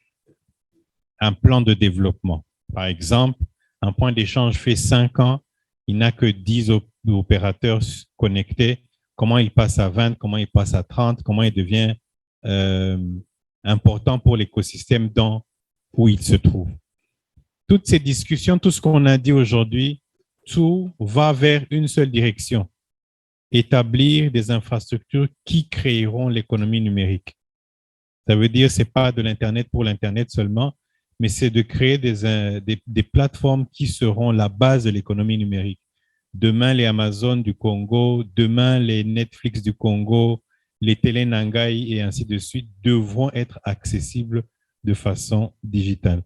un plan de développement. Par exemple, un point d'échange fait 5 ans, il n'a que 10 opérateurs connectés. comment il passe à 20, comment il passe à 30, comment il devient important pour l'écosystème où il se trouve. Toutes ces discussions, tout ce qu'on a dit aujourd'hui, tout va vers une seule direction: établir des infrastructures qui créeront l'économie numérique. Ça veut dire, ce n'est pas de l'Internet pour l'Internet seulement, mais c'est de créer des plateformes qui seront la base de l'économie numérique. Demain, les Amazon du Congo, demain, les Netflix du Congo, les Télé Nangai et ainsi de suite devront être accessibles de façon digitale.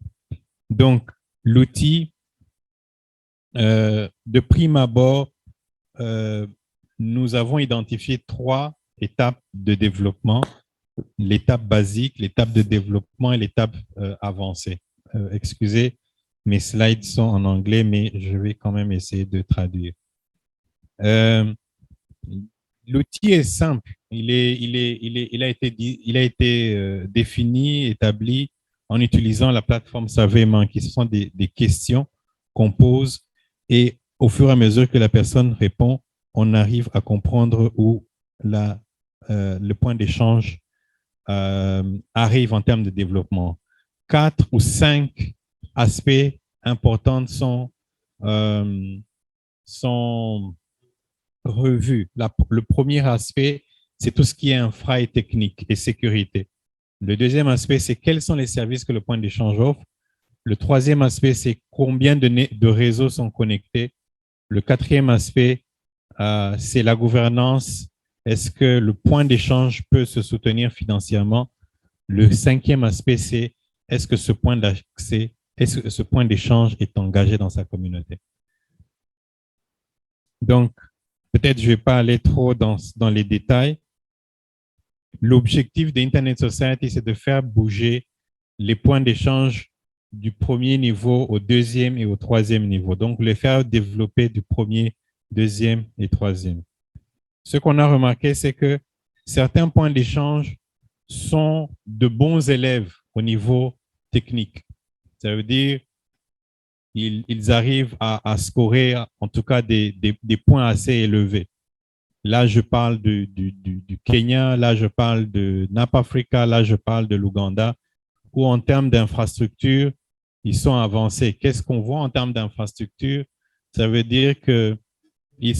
Donc, l'outil, de prime abord, nous avons identifié 3 étapes de développement: l'étape basique, l'étape de développement et l'étape avancée. Excusez, mes slides sont en anglais, mais je vais quand même essayer de traduire. L'outil est simple. Il a été défini, établi en utilisant la plateforme Savaiement, qui sont des questions qu'on pose, et au fur et à mesure que la personne répond, on arrive à comprendre où le point d'échange arrive en termes de développement. 4 ou 5 aspects importants sont revus. Le premier aspect, c'est tout ce qui est infra et technique et sécurité. Le deuxième aspect, c'est quels sont les services que le point d'échange offre. Le troisième aspect, c'est combien de réseaux sont connectés. Le quatrième aspect, c'est la gouvernance. Est-ce que le point d'échange peut se soutenir financièrement? Le cinquième aspect, c'est est-ce que ce point d'accès, est-ce que ce point d'échange est engagé dans sa communauté? Donc, peut-être je ne vais pas aller trop dans les détails. L'objectif d'Internet Society, c'est de faire bouger les points d'échange du premier niveau au deuxième et au troisième niveau. Donc, les faire développer du premier, deuxième et troisième. Ce qu'on a remarqué, c'est que certains points d'échange sont de bons élèves au niveau technique. Ça veut dire ils arrivent à scorer en tout cas des points assez élevés. Là, je parle du Kenya, là, je parle de Napa Africa, là, je parle de l'Ouganda, où en termes d'infrastructure, ils sont avancés. Qu'est-ce qu'on voit en termes d'infrastructure? Ça veut dire que les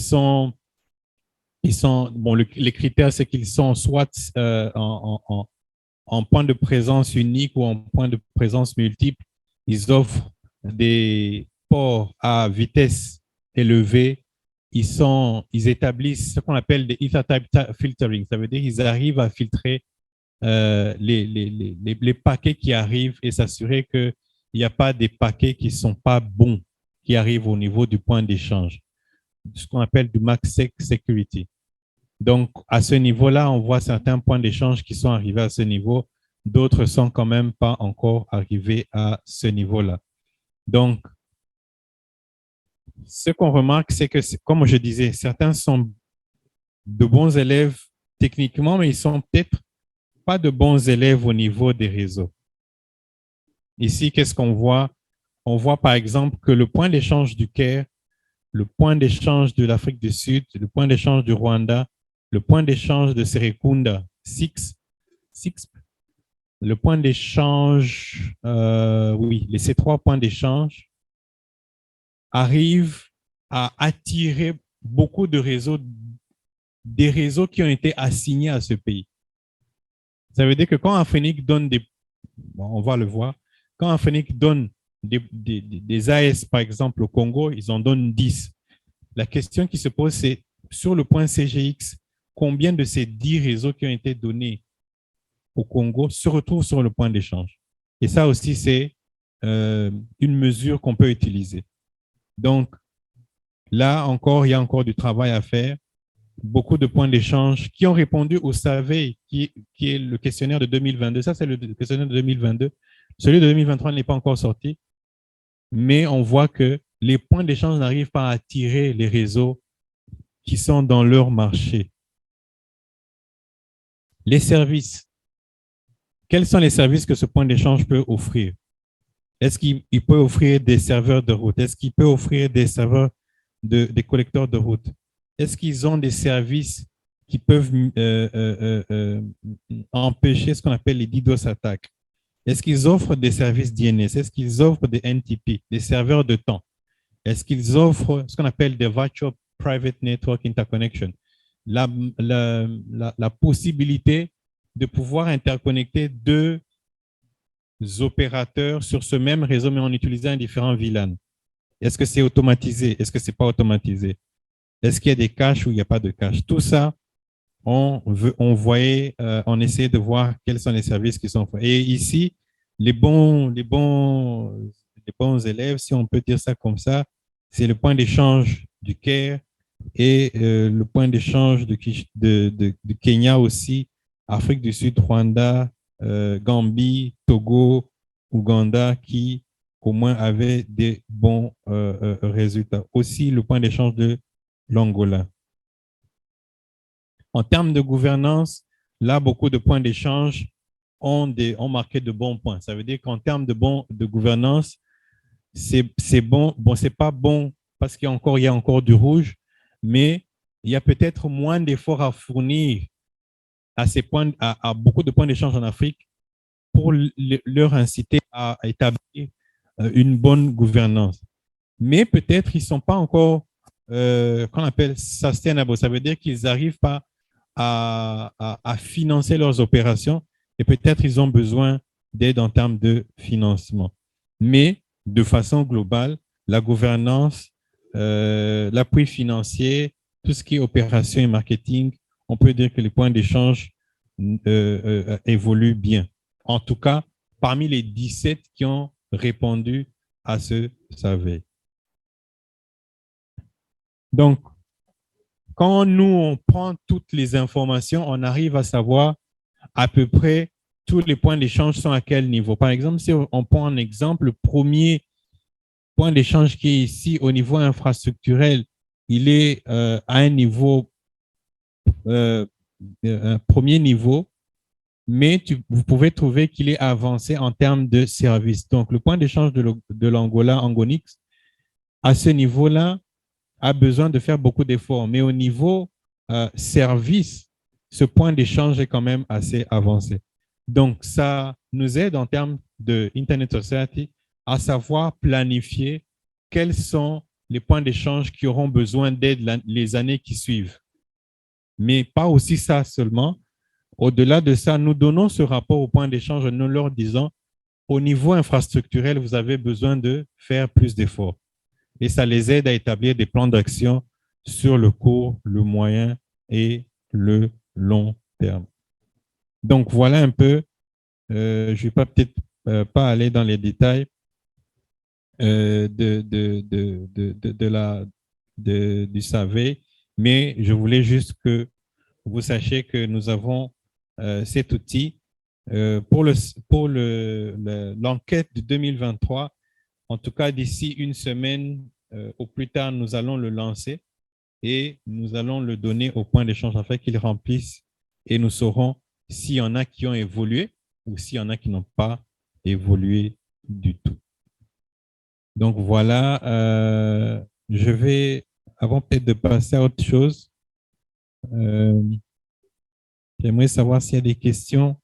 critères, c'est qu'ils sont soit en point de présence unique ou en point de présence multiple. Ils offrent des ports à vitesse élevée. Ils établissent ce qu'on appelle des Ether-type filtering. Ça veut dire qu'ils arrivent à filtrer les paquets qui arrivent et s'assurer qu'il n'y a pas des paquets qui ne sont pas bons qui arrivent au niveau du point d'échange. Ce qu'on appelle du MACsec Security. Donc, à ce niveau-là, on voit certains points d'échange qui sont arrivés à ce niveau. D'autres sont quand même pas encore arrivés à ce niveau-là. Donc, ce qu'on remarque, c'est que, comme je disais, certains sont de bons élèves techniquement, mais ils sont peut-être pas de bons élèves au niveau des réseaux. Ici, qu'est-ce qu'on voit? On voit par exemple que le point d'échange du Caire, le point d'échange de l'Afrique du Sud, le point d'échange du Rwanda, le point d'échange de Serekunda, le point d'échange, ces 3 points d'échange arrivent à attirer beaucoup de réseaux, des réseaux qui ont été assignés à ce pays. Ça veut dire que quand Afrinic donne on va le voir, quand Afrinic donne des AS, par exemple, au Congo, ils en donnent 10. La question qui se pose, c'est sur le point CGX, combien de ces 10 réseaux qui ont été donnés au Congo se retrouvent sur le point d'échange? Et ça aussi, c'est une mesure qu'on peut utiliser. Donc, là encore, il y a encore du travail à faire. Beaucoup de points d'échange qui ont répondu au SAVEI, qui est le questionnaire de 2022. Ça, c'est le questionnaire de 2022. Celui de 2023 n'est pas encore sorti, mais on voit que les points d'échange n'arrivent pas à attirer les réseaux qui sont dans leur marché. Les services. Quels sont les services que ce point d'échange peut offrir? Est-ce qu'il peut offrir des serveurs de route? Est-ce qu'il peut offrir des serveurs des collecteurs de route? Est-ce qu'ils ont des services qui peuvent empêcher ce qu'on appelle les DDoS attaques? Est-ce qu'ils offrent des services DNS? Est-ce qu'ils offrent des NTP, des serveurs de temps? Est-ce qu'ils offrent ce qu'on appelle des Virtual Private Network Interconnection? La possibilité de pouvoir interconnecter deux opérateurs sur ce même réseau, mais en utilisant différents VLAN. Est-ce que c'est automatisé? Est-ce que ce n'est pas automatisé? Est-ce qu'il y a des caches ou il n'y a pas de cache? Tout ça, on essayait de voir quels sont les services qui sont faits. Et ici, les bons élèves, si on peut dire ça comme ça, c'est le point d'échange du Caire et le point d'échange de Kenya aussi, Afrique du Sud, Rwanda, Gambie, Togo, Ouganda, qui au moins avaient des bons résultats. Aussi, le point d'échange de l'Angola. En termes de gouvernance, là, beaucoup de points d'échange ont marqué de bons points. Ça veut dire qu'en termes de gouvernance, c'est bon. Bon, c'est pas bon parce qu'il y a encore du rouge, mais il y a peut-être moins d'efforts à fournir à beaucoup de points d'échange en Afrique pour leur inciter à établir une bonne gouvernance. Mais peut-être ils ne sont pas encore, qu'on appelle sustainable. Ça veut dire qu'ils n'arrivent pas à financer leurs opérations et peut-être ils ont besoin d'aide en termes de financement. Mais de façon globale, la gouvernance, l'appui financier, tout ce qui est opération et marketing, on peut dire que les points d'échange évoluent bien. En tout cas, parmi les 17 qui ont répondu à ce survey. Donc, quand nous, on prend toutes les informations, on arrive à savoir à peu près tous les points d'échange sont à quel niveau. Par exemple, si on prend un exemple, le premier point d'échange qui est ici au niveau infrastructurel, il est à un niveau, un premier niveau, mais vous pouvez trouver qu'il est avancé en termes de service. Donc, le point d'échange de l'Angola, Angonix, à ce niveau-là, a besoin de faire beaucoup d'efforts. Mais au niveau service, ce point d'échange est quand même assez avancé. Donc, ça nous aide en termes de Internet Society à savoir planifier quels sont les points d'échange qui auront besoin d'aide les années qui suivent. Mais pas aussi ça seulement. Au-delà de ça, nous donnons ce rapport aux points d'échange, nous leur disons, au niveau infrastructurel, vous avez besoin de faire plus d'efforts. Et ça les aide à établir des plans d'action sur le court, le moyen et le long terme. Donc, voilà un peu, je ne vais peut-être pas aller dans les détails du survey, mais je voulais juste que vous sachiez que nous avons cet outil pour l'enquête de 2023. En tout cas, d'ici une semaine, au plus tard, nous allons le lancer et nous allons le donner au point d'échange afin qu'il remplisse et nous saurons s'il y en a qui ont évolué ou s'il y en a qui n'ont pas évolué du tout. Donc voilà, je vais, avant peut-être de passer à autre chose, j'aimerais savoir s'il y a des questions.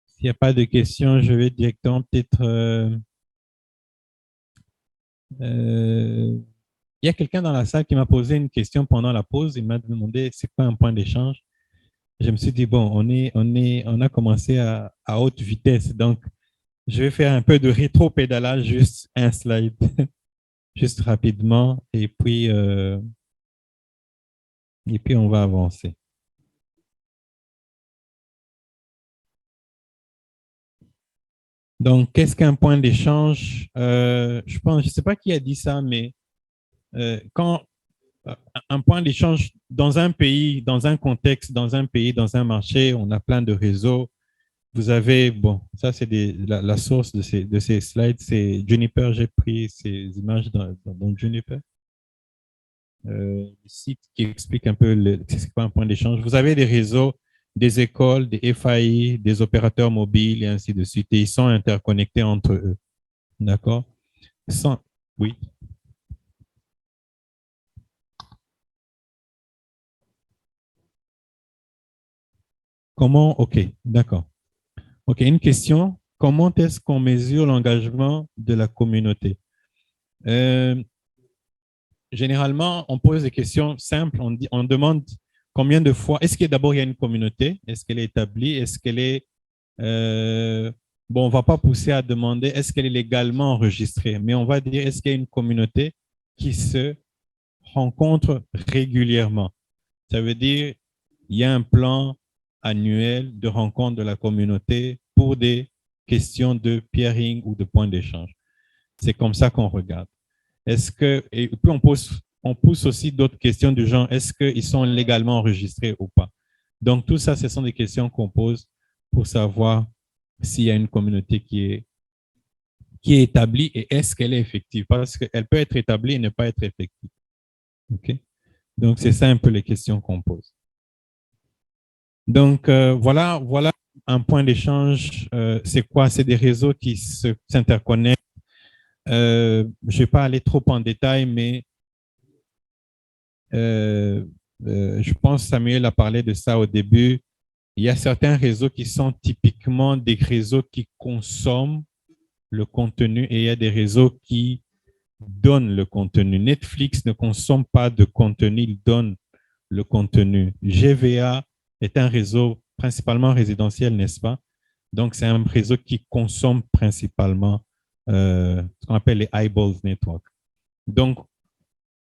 S'il n'y a pas de questions, je vais directement peut-être… il y a quelqu'un dans la salle qui m'a posé une question pendant la pause. Il m'a demandé c'est quoi un point d'échange. Je me suis dit, bon, on a commencé à haute vitesse. Donc, je vais faire un peu de rétro-pédalage, juste un slide, juste rapidement. Et puis on va avancer. Donc, qu'est-ce qu'un point d'échange? Je ne sais pas qui a dit ça, mais quand un point d'échange dans un pays, dans un contexte, dans un pays, dans un marché, on a plein de réseaux. Vous avez, bon, ça c'est la source de ces slides, c'est Juniper, j'ai pris ces images dans Juniper. Le site qui explique un peu c'est quoi un point d'échange. Vous avez des réseaux des écoles, des FAI, des opérateurs mobiles et ainsi de suite. Et ils sont interconnectés entre eux. D'accord? Oui. Comment? OK, d'accord. OK, une question. Comment est-ce qu'on mesure l'engagement de la communauté? Généralement, on pose des questions simples. On demande combien de fois. Est-ce que d'abord il y a une communauté? Est-ce qu'elle est établie? Est-ce qu'elle est. Bon, on ne va pas pousser à demander est-ce qu'elle est légalement enregistrée, mais on va dire est-ce qu'il y a une communauté qui se rencontre régulièrement. Ça veut dire il y a un plan annuel de rencontre de la communauté pour des questions de peering ou de points d'échange. C'est comme ça qu'on regarde. Est-ce que, et puis on pousse aussi d'autres questions du genre, est-ce qu'ils sont légalement enregistrés ou pas? Donc, tout ça, ce sont des questions qu'on pose pour savoir s'il y a une communauté qui est établie et est-ce qu'elle est effective? Parce qu'elle peut être établie et ne pas être effective. OK? Donc, c'est ça un peu les questions qu'on pose. Donc, voilà un point d'échange. C'est quoi? C'est des réseaux qui s'interconnectent. Je ne vais pas aller trop en détail, mais je pense que Samuel a parlé de ça au début. Il y a certains réseaux qui sont typiquement des réseaux qui consomment le contenu et il y a des réseaux qui donnent le contenu. Netflix ne consomme pas de contenu, il donne le contenu. GVA est un réseau principalement résidentiel, n'est-ce pas? Donc, c'est un réseau qui consomme principalement ce qu'on appelle les eyeballs network. Donc,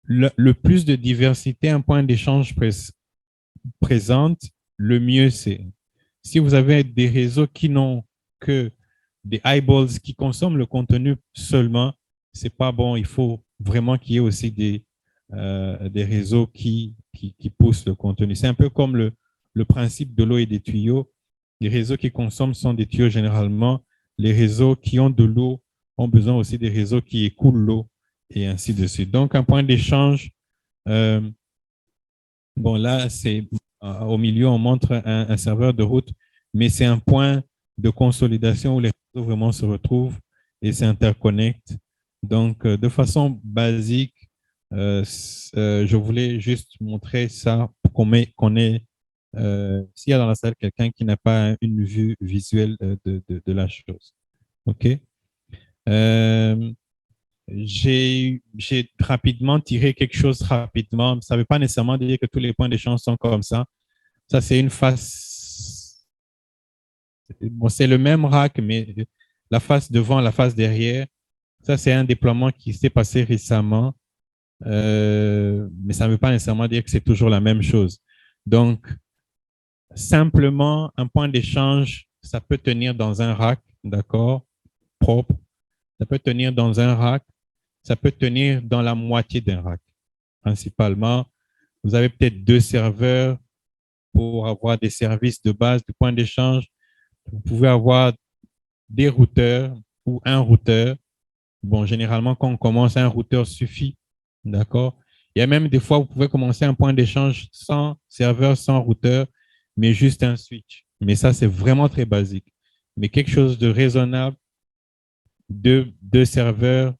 le plus de diversité un point d'échange présente, le mieux c'est. Si vous avez des réseaux qui n'ont que des eyeballs qui consomment le contenu seulement, c'est pas bon. Il faut vraiment qu'il y ait aussi des réseaux qui poussent le contenu. C'est un peu comme le principe de l'eau et des tuyaux. Les réseaux qui consomment sont des tuyaux généralement. Les réseaux qui ont de l'eau ont besoin aussi des réseaux qui écoulent l'eau et ainsi de suite. Donc, un point d'échange, bon, là, c'est au milieu, on montre un serveur de route, mais c'est un point de consolidation où les réseaux vraiment se retrouvent et s'interconnectent. Donc, de façon basique, je voulais juste montrer ça pour qu'on ait, s'il y a dans la salle quelqu'un qui n'a pas une vue visuelle de la chose. OK? J'ai rapidement tiré quelque chose rapidement. Ça ne veut pas nécessairement dire que tous les points d'échange sont comme ça. Ça, c'est une face. Bon, c'est le même rack, mais la face devant, la face derrière. Ça, c'est un déploiement qui s'est passé récemment. Mais ça ne veut pas nécessairement dire que c'est toujours la même chose. Donc, simplement, un point d'échange, ça peut tenir dans un rack, d'accord, propre. Ça peut tenir dans un rack. Ça peut tenir dans la moitié d'un rack. Principalement, vous avez peut-être 2 serveurs pour avoir des services de base, de point d'échange. Vous pouvez avoir des routeurs ou un routeur. Bon, généralement, quand on commence, un routeur suffit. D'accord? Il y a même des fois, vous pouvez commencer un point d'échange sans serveur, sans routeur, mais juste un switch. Mais ça, c'est vraiment très basique. Mais quelque chose de raisonnable, 2 serveurs,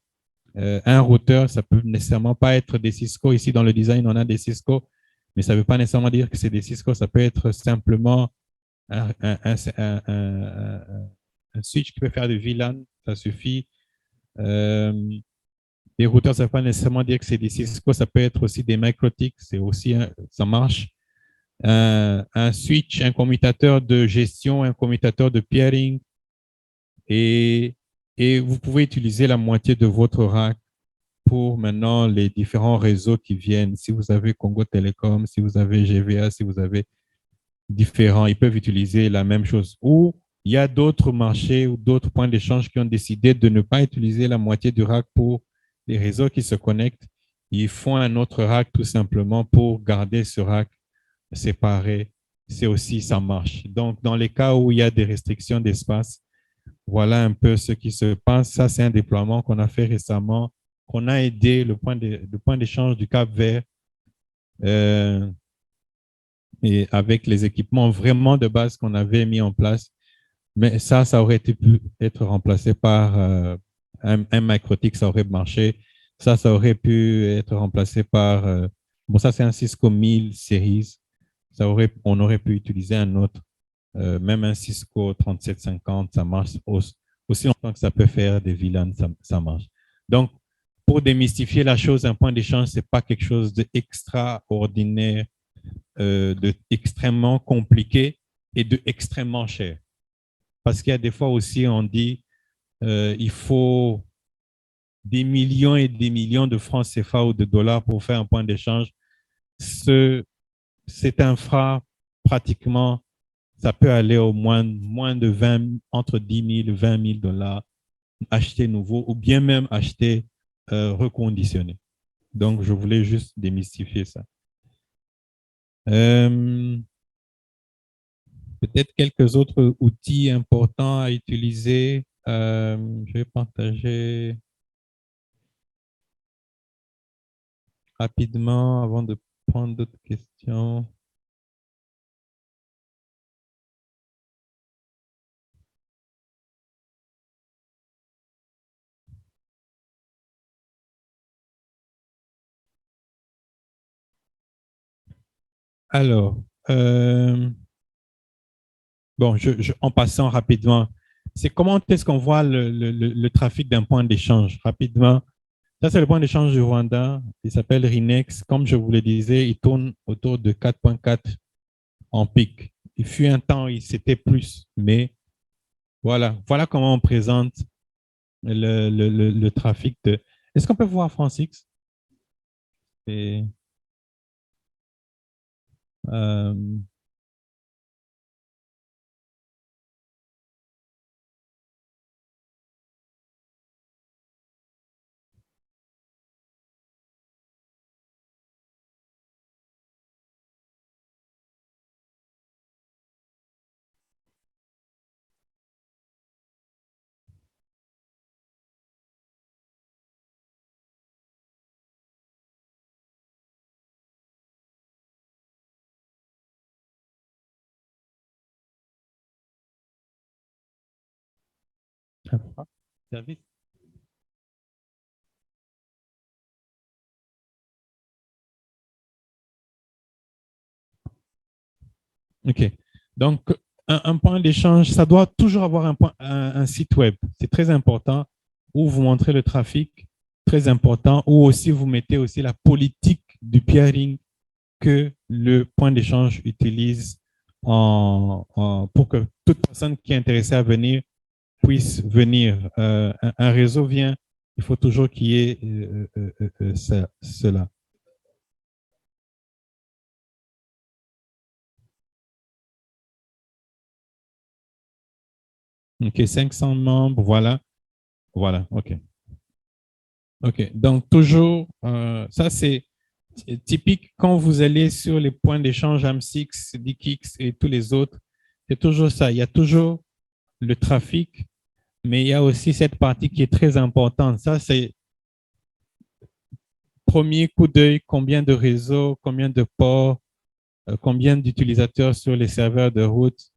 un routeur, ça peut nécessairement pas être des Cisco. Ici, dans le design, on a des Cisco, mais ça ne veut pas nécessairement dire que c'est des Cisco. Ça peut être simplement un switch qui peut faire de VLAN, ça suffit. Les routeurs, ça ne veut pas nécessairement dire que c'est des Cisco. Ça peut être aussi des MikroTik, c'est aussi, ça marche. Un switch, un commutateur de gestion, un commutateur de peering, et vous pouvez utiliser la moitié de votre rack pour maintenant les différents réseaux qui viennent. Si vous avez Congo Télécom, si vous avez GVA, si vous avez différents, ils peuvent utiliser la même chose. Ou il y a d'autres marchés ou d'autres points d'échange qui ont décidé de ne pas utiliser la moitié du rack pour les réseaux qui se connectent. Ils font un autre rack tout simplement pour garder ce rack séparé. C'est aussi, ça marche. Donc, dans les cas où il y a des restrictions d'espace, voilà un peu ce qui se passe. Ça, c'est un déploiement qu'on a fait récemment, qu'on a aidé le point d'échange du Cap-Vert et avec les équipements vraiment de base qu'on avait mis en place. Mais ça aurait pu être remplacé par un MikroTik, ça aurait marché. Ça aurait pu être remplacé par, bon, ça c'est un Cisco 1000 Series. On aurait pu utiliser un autre, même un Cisco 3750, ça marche aussi longtemps que ça peut faire des VLAN, ça marche. Donc, pour démystifier la chose, un point d'échange, ce n'est pas quelque chose d'extraordinaire, d'extrêmement compliqué et d'extrêmement cher. Parce qu'il y a des fois aussi, on dit il faut des millions et des millions de francs CFA ou de dollars pour faire un point d'échange. Cet infra, pratiquement, ça peut aller au moins de 20, entre 10 000 et 20 000 dollars acheter nouveau ou bien même acheter reconditionné. Donc, je voulais juste démystifier ça. Peut-être quelques autres outils importants à utiliser. Je vais partager rapidement avant de prendre d'autres questions. Alors, bon, en passant rapidement, c'est comment est-ce qu'on voit le trafic d'un point d'échange rapidement. Ça, c'est le point d'échange du Rwanda. Il s'appelle Rinex. Comme je vous le disais, il tourne autour de 4.4 en pic. Il fut un temps, c'était plus, mais voilà comment on présente le trafic de... Est-ce qu'on peut voir Francix? Et, service. OK. Donc, un point d'échange, ça doit toujours avoir un site web. C'est très important où vous montrez le trafic, très important, où aussi vous mettez aussi la politique du peering que le point d'échange utilise pour que toute personne qui est intéressée à venir puisse venir. Un réseau vient, il faut toujours qu'il y ait cela. OK, 500 membres, voilà. Voilà, OK. OK, donc toujours, ça c'est typique quand vous allez sur les points d'échange AM6, DKIX et tous les autres, c'est toujours ça. Il y a toujours le trafic, mais il y a aussi cette partie qui est très importante. Ça, c'est premier coup d'œil, combien de réseaux, combien de ports, combien d'utilisateurs sur les serveurs de route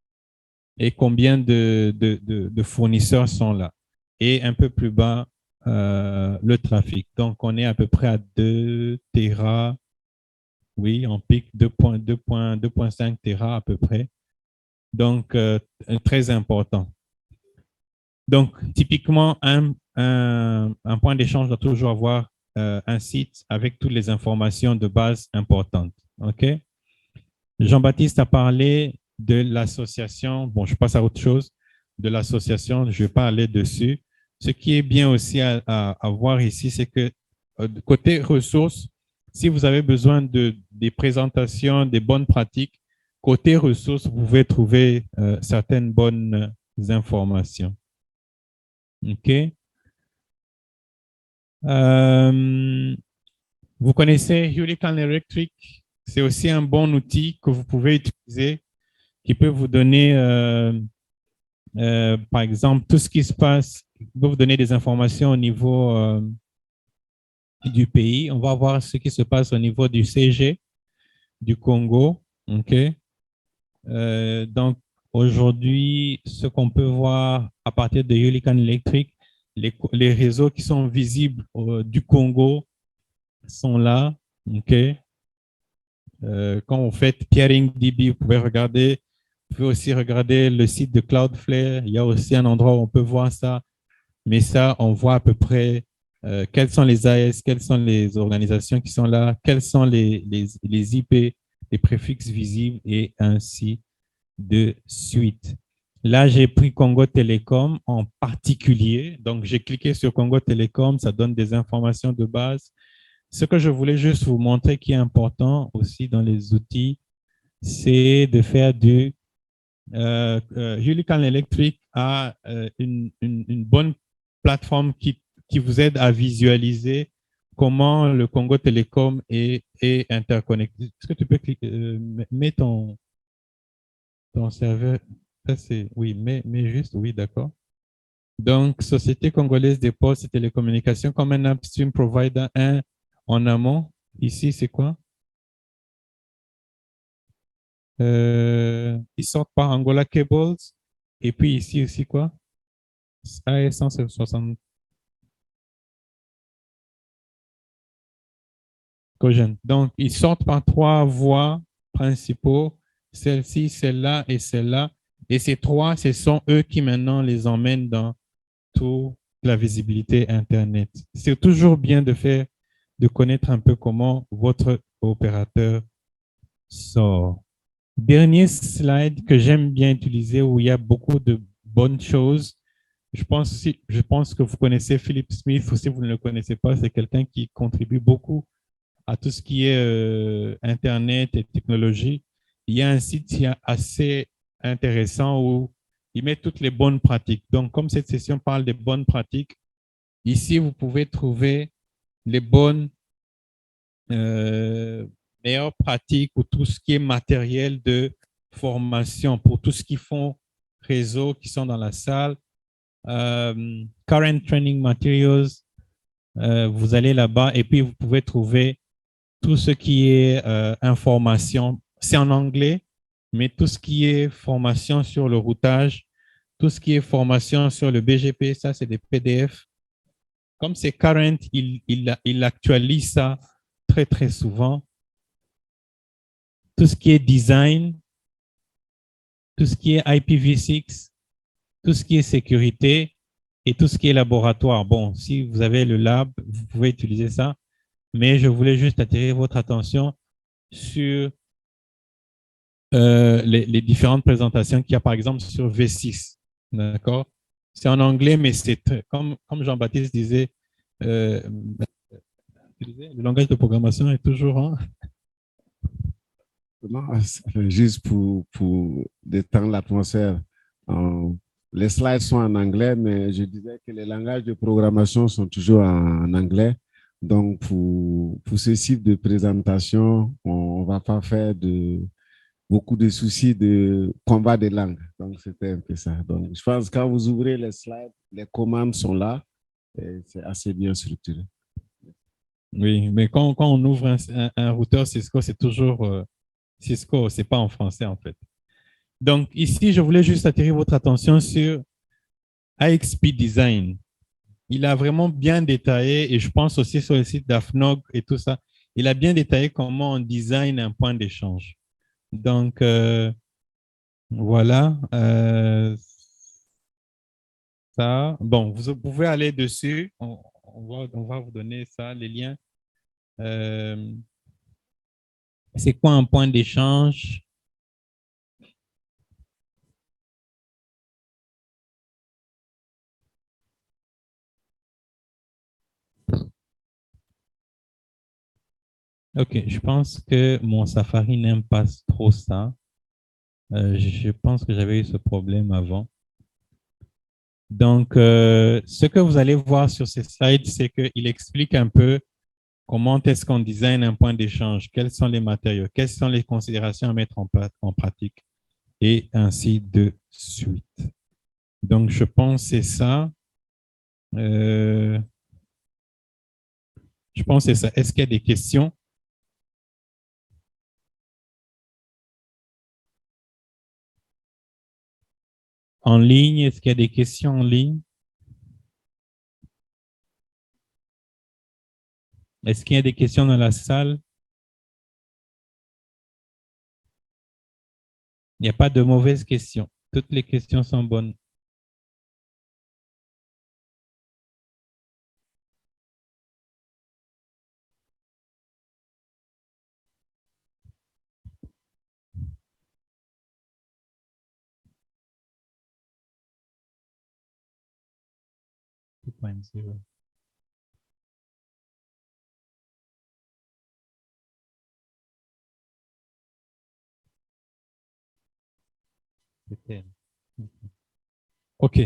et combien de fournisseurs sont là. Et un peu plus bas, le trafic. Donc, on est à peu près à 2 Tera, oui, en pic, 2.5 Tera à peu près. Donc, très important. Donc, typiquement, un point d'échange doit toujours avoir un site avec toutes les informations de base importantes. OK? Jean-Baptiste a parlé de l'association. Bon, je passe à autre chose. De l'association, je vais pas aller dessus. Ce qui est bien aussi à voir ici, c'est que côté ressources, si vous avez besoin des présentations, des bonnes pratiques, côté ressources, vous pouvez trouver certaines bonnes informations. OK. Vous connaissez Hurricane Electric? C'est aussi un bon outil que vous pouvez utiliser qui peut vous donner, par exemple, tout ce qui se passe, qui peut vous donner des informations au niveau du pays. On va voir ce qui se passe au niveau du CG, du Congo. OK. Donc, aujourd'hui, ce qu'on peut voir à partir de Yulikan Electric, les réseaux qui sont visibles du Congo sont là. OK. Quand vous faites PeeringDB, vous pouvez regarder. Vous pouvez aussi regarder le site de Cloudflare. Il y a aussi un endroit où on peut voir ça. Mais ça, on voit à peu près quelles sont les AS, quelles sont les organisations qui sont là, quels sont les IP, les préfixes visibles et ainsi de suite. Là, j'ai pris Congo Télécom en particulier. Donc, j'ai cliqué sur Congo Télécom, ça donne des informations de base. Ce que je voulais juste vous montrer qui est important aussi dans les outils, c'est de faire du Julican Electric a une bonne plateforme qui vous aide à visualiser comment le Congo Télécom est interconnecté. Est-ce que tu peux cliquer, mets ton serveur, ça c'est, oui, mais juste, oui, d'accord. Donc, Société congolaise des postes et télécommunications comme un upstream provider, un en amont. Ici, c'est quoi? Ils sortent par Angola Cables. Et puis ici aussi, quoi? AS 160 Cogent. Donc, ils sortent par trois voies principaux, celle-ci, celle-là et celle-là. Et ces trois, ce sont eux qui maintenant les emmènent dans toute la visibilité Internet. C'est toujours bien de connaître un peu comment votre opérateur sort. Dernier slide que j'aime bien utiliser où il y a beaucoup de bonnes choses. Je pense que vous connaissez Philip Smith, ou si vous ne le connaissez pas, c'est quelqu'un qui contribue beaucoup à tout ce qui est Internet et technologie. Il y a un site qui est assez intéressant où il met toutes les bonnes pratiques. Donc, comme cette session parle des bonnes pratiques, ici, vous pouvez trouver les bonnes meilleures pratiques ou tout ce qui est matériel de formation pour tout ce qu'ils font réseau qui sont dans la salle. Current Training Materials, vous allez là-bas et puis vous pouvez trouver tout ce qui est information. C'est en anglais, mais tout ce qui est formation sur le routage, tout ce qui est formation sur le BGP, ça, c'est des PDF. Comme c'est current, il actualise ça très, très souvent. Tout ce qui est design, tout ce qui est IPv6, tout ce qui est sécurité et tout ce qui est laboratoire. Bon, si vous avez le lab, vous pouvez utiliser ça, mais je voulais juste attirer votre attention sur les différentes présentations qu'il y a, par exemple, sur V6. D'accord? C'est en anglais, mais c'est comme Jean-Baptiste disait, le langage de programmation est toujours en... Non, juste pour détendre l'atmosphère. Les slides sont en anglais, mais je disais que les langages de programmation sont toujours en anglais. Donc, pour ce type de présentation, on ne va pas faire beaucoup de soucis de combat des langues. Donc, c'était un peu ça. Donc, je pense que quand vous ouvrez les slides, les commandes sont là et c'est assez bien structuré. Oui, mais quand on ouvre un routeur Cisco, c'est toujours Cisco, c'est pas en français en fait. Donc ici, je voulais juste attirer votre attention sur AXP Design. Il a vraiment bien détaillé, et je pense aussi sur le site d'AFNOG et tout ça, il a bien détaillé comment on design un point d'échange. Donc, voilà. Ça, bon, vous pouvez aller dessus. On va vous donner ça, les liens. C'est quoi un point d'échange? Ok, je pense que mon Safari n'aime pas trop ça. Je pense que j'avais eu ce problème avant. Donc, ce que vous allez voir sur ces slides, c'est qu'il explique un peu comment est-ce qu'on design un point d'échange, quels sont les matériaux, quelles sont les considérations à mettre en pratique, et ainsi de suite. Donc, je pense que c'est ça. Je pense que c'est ça. Est-ce qu'il y a des questions? en ligne? Est-ce qu'il y a des questions en ligne? Est-ce qu'il y a des questions dans la salle? Il n'y a pas de mauvaises questions. Toutes les questions sont bonnes. OK.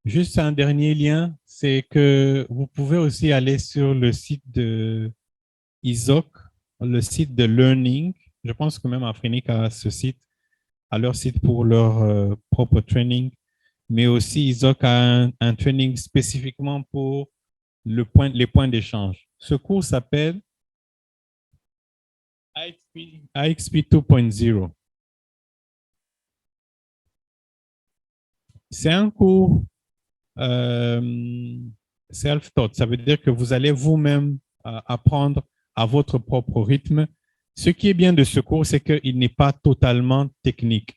Juste un dernier lien, c'est que vous pouvez aussi aller sur le site de ISOC, le site de Learning. Je pense que même Afrinic a ce site, à leur site pour leur propre training, mais aussi ISOC a un training spécifiquement pour les points d'échange. Ce cours s'appelle IXP 2.0. C'est un cours self-taught. Ça veut dire que vous allez vous-même apprendre à votre propre rythme. Ce qui est bien de ce cours, c'est qu'il n'est pas totalement technique.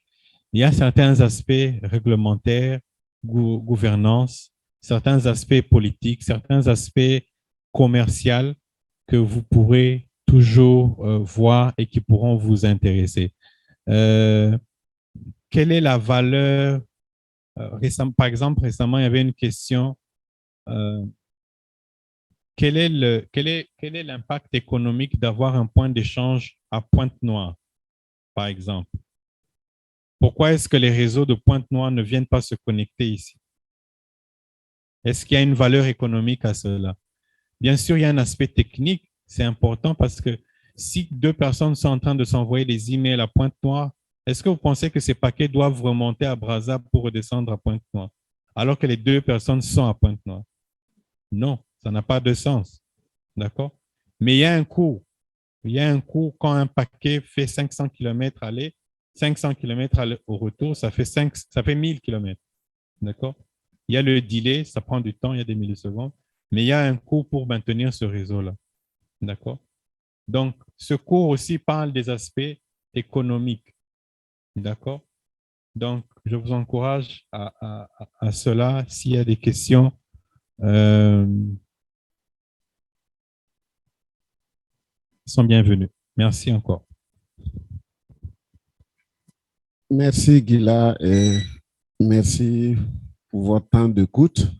Il y a certains aspects réglementaires, gouvernance, certains aspects politiques, certains aspects commerciaux que vous pourrez toujours voir et qui pourront vous intéresser. Quelle est la valeur par exemple, récemment, il y avait une question. Quel est l'impact économique d'avoir un point d'échange à Pointe-Noire, par exemple? Pourquoi est-ce que les réseaux de Pointe-Noire ne viennent pas se connecter ici? Est-ce qu'il y a une valeur économique à cela? Bien sûr, il y a un aspect technique. C'est important parce que si deux personnes sont en train de s'envoyer des emails à Pointe-Noire, est-ce que vous pensez que ces paquets doivent remonter à Brazzaville pour redescendre à Pointe-Noire, alors que les deux personnes sont à Pointe-Noire? Non, ça n'a pas de sens. D'accord? Mais il y a un coût. Il y a un coût quand un paquet fait 500 km aller, 500 km au retour, ça fait 1000 km. D'accord? Il y a le delay, ça prend du temps, il y a des millisecondes, mais il y a un coût pour maintenir ce réseau-là. D'accord? Donc, ce cours aussi parle des aspects économiques. D'accord? Donc, je vous encourage à cela. S'il y a des questions, sont bienvenus. Merci encore. Merci Gila et merci pour votre temps d'écoute.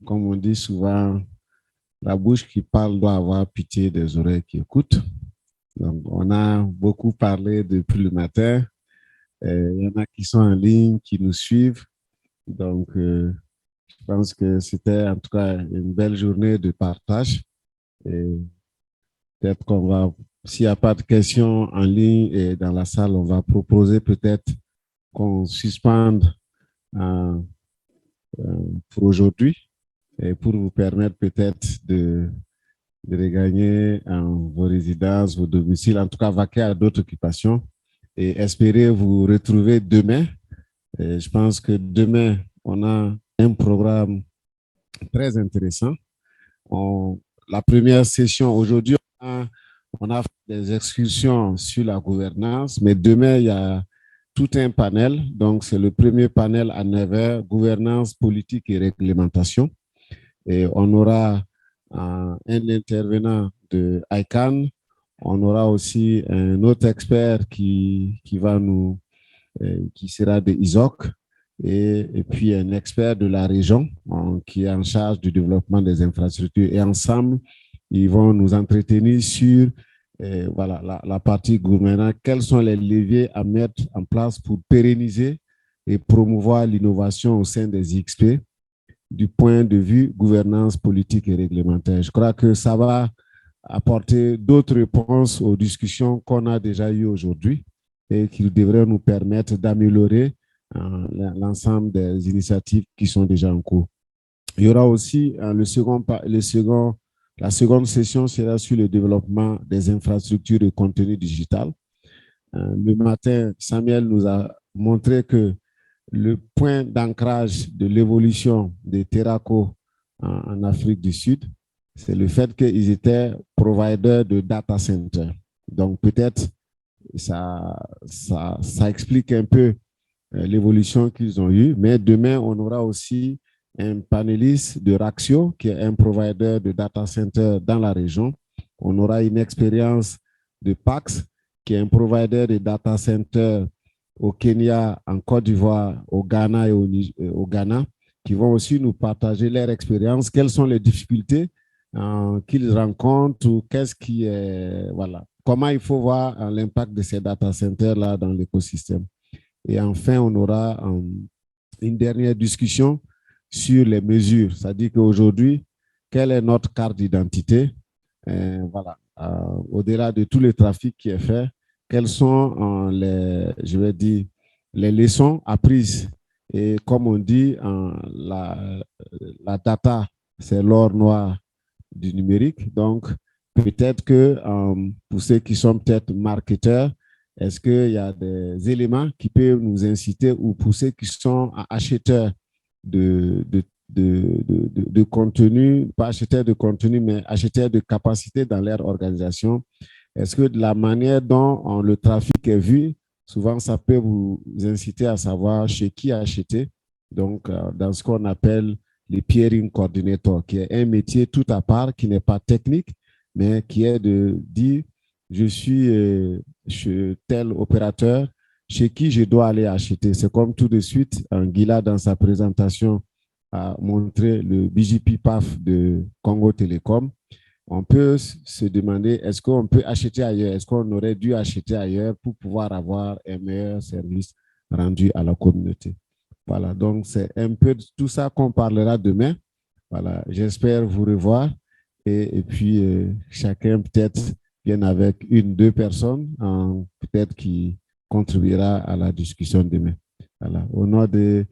Comme on dit souvent, la bouche qui parle doit avoir pitié des oreilles qui écoutent. Donc, on a beaucoup parlé depuis le matin. Il y en a qui sont en ligne, qui nous suivent. Donc, je pense que c'était en tout cas une belle journée de partage. Et peut-être qu'on va, s'il n'y a pas de questions en ligne et dans la salle, on va proposer peut-être qu'on suspende pour aujourd'hui et pour vous permettre peut-être de regagner vos résidences, vos domiciles, en tout cas vaquer à d'autres occupations et espérer vous retrouver demain. Et je pense que demain, on a un programme très intéressant. La première session, aujourd'hui, on a fait des excursions sur la gouvernance, mais demain, il y a tout un panel. Donc, c'est le premier panel à 9h, gouvernance, politique et réglementation. Et on aura un intervenant de ICANN. On aura aussi un autre expert qui sera de ISOC et puis un expert de la région qui est en charge du développement des infrastructures. Et ensemble, ils vont nous entretenir sur voilà, la partie gouvernance. Quels sont les leviers à mettre en place pour pérenniser et promouvoir l'innovation au sein des XP du point de vue gouvernance politique et réglementaire. Je crois que ça va apporter d'autres réponses aux discussions qu'on a déjà eues aujourd'hui et qui devraient nous permettre d'améliorer l'ensemble des initiatives qui sont déjà en cours. Il y aura aussi la seconde session sera sur le développement des infrastructures de contenu digital. Le matin, Samuel nous a montré que le point d'ancrage de l'évolution des Terraco en Afrique du Sud, c'est le fait qu'ils étaient providers de data centers. Donc, peut-être ça explique un peu l'évolution qu'ils ont eue. Mais demain, on aura aussi un panéliste de Raxio, qui est un provider de data center dans la région. On aura une expérience de Pax, qui est un provider de data center au Kenya, en Côte d'Ivoire, au Ghana et au Ghana, qui vont aussi nous partager leur expérience. Quelles sont les difficultés qu'ils rencontrent ou qu'est-ce qui est, voilà, comment il faut voir l'impact de ces data centers-là dans l'écosystème. Et enfin, on aura une dernière discussion sur les mesures. C'est-à-dire qu'aujourd'hui, quelle est notre carte d'identité? Voilà. Au-delà de tout le trafic qui est fait, quelles sont je vais dire, les leçons apprises? Et comme on dit, la data, c'est l'or noir du numérique. Donc, peut-être que pour ceux qui sont peut-être marketeurs, est-ce qu'il y a des éléments qui peuvent nous inciter, ou pour ceux qui sont acheteurs de contenu, pas acheteurs de contenu, mais acheteurs de capacité dans leur organisation, est-ce que de la manière dont le trafic est vu, souvent ça peut vous inciter à savoir chez qui acheter. Donc, dans ce qu'on appelle les peering coordinators, qui est un métier tout à part, qui n'est pas technique, mais qui est de dire, je suis chez tel opérateur, chez qui je dois aller acheter. C'est comme tout de suite, Guila, dans sa présentation, a montré le BGP PAF de Congo Télécom. On peut se demander, est-ce qu'on peut acheter ailleurs? Est-ce qu'on aurait dû acheter ailleurs pour pouvoir avoir un meilleur service rendu à la communauté? Voilà, donc c'est un peu de tout ça qu'on parlera demain. Voilà, j'espère vous revoir et puis chacun peut-être vienne avec une, deux personnes peut-être qui contribuera à la discussion demain. Voilà, au nom de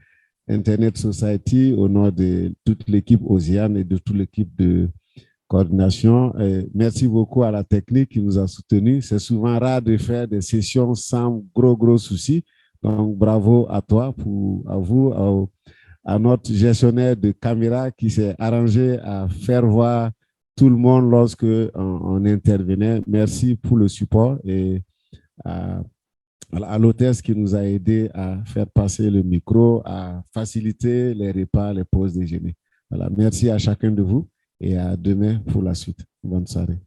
Internet Society, au nom de toute l'équipe Osiane et de toute l'équipe de coordination, merci beaucoup à la technique qui nous a soutenus. C'est souvent rare de faire des sessions sans gros soucis. Donc, bravo à toi, à vous, à notre gestionnaire de caméra qui s'est arrangé à faire voir tout le monde lorsque on intervenait. Merci pour le support et à l'hôtesse qui nous a aidé à faire passer le micro, à faciliter les repas, les pauses déjeuner. Voilà, merci à chacun de vous et à demain pour la suite. Bonne soirée.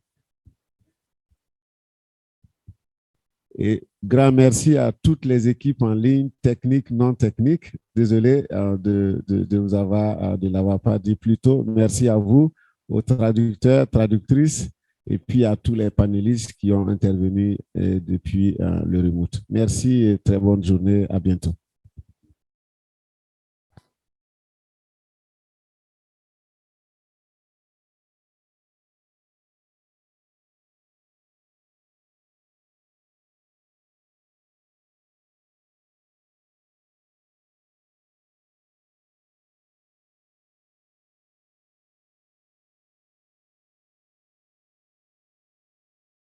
Et grand merci à toutes les équipes en ligne, techniques, non techniques. Désolé de l'avoir pas dit plus tôt. Merci à vous, aux traducteurs, traductrices, et puis à tous les panélistes qui ont intervenu depuis le remote. Merci et très bonne journée. À bientôt.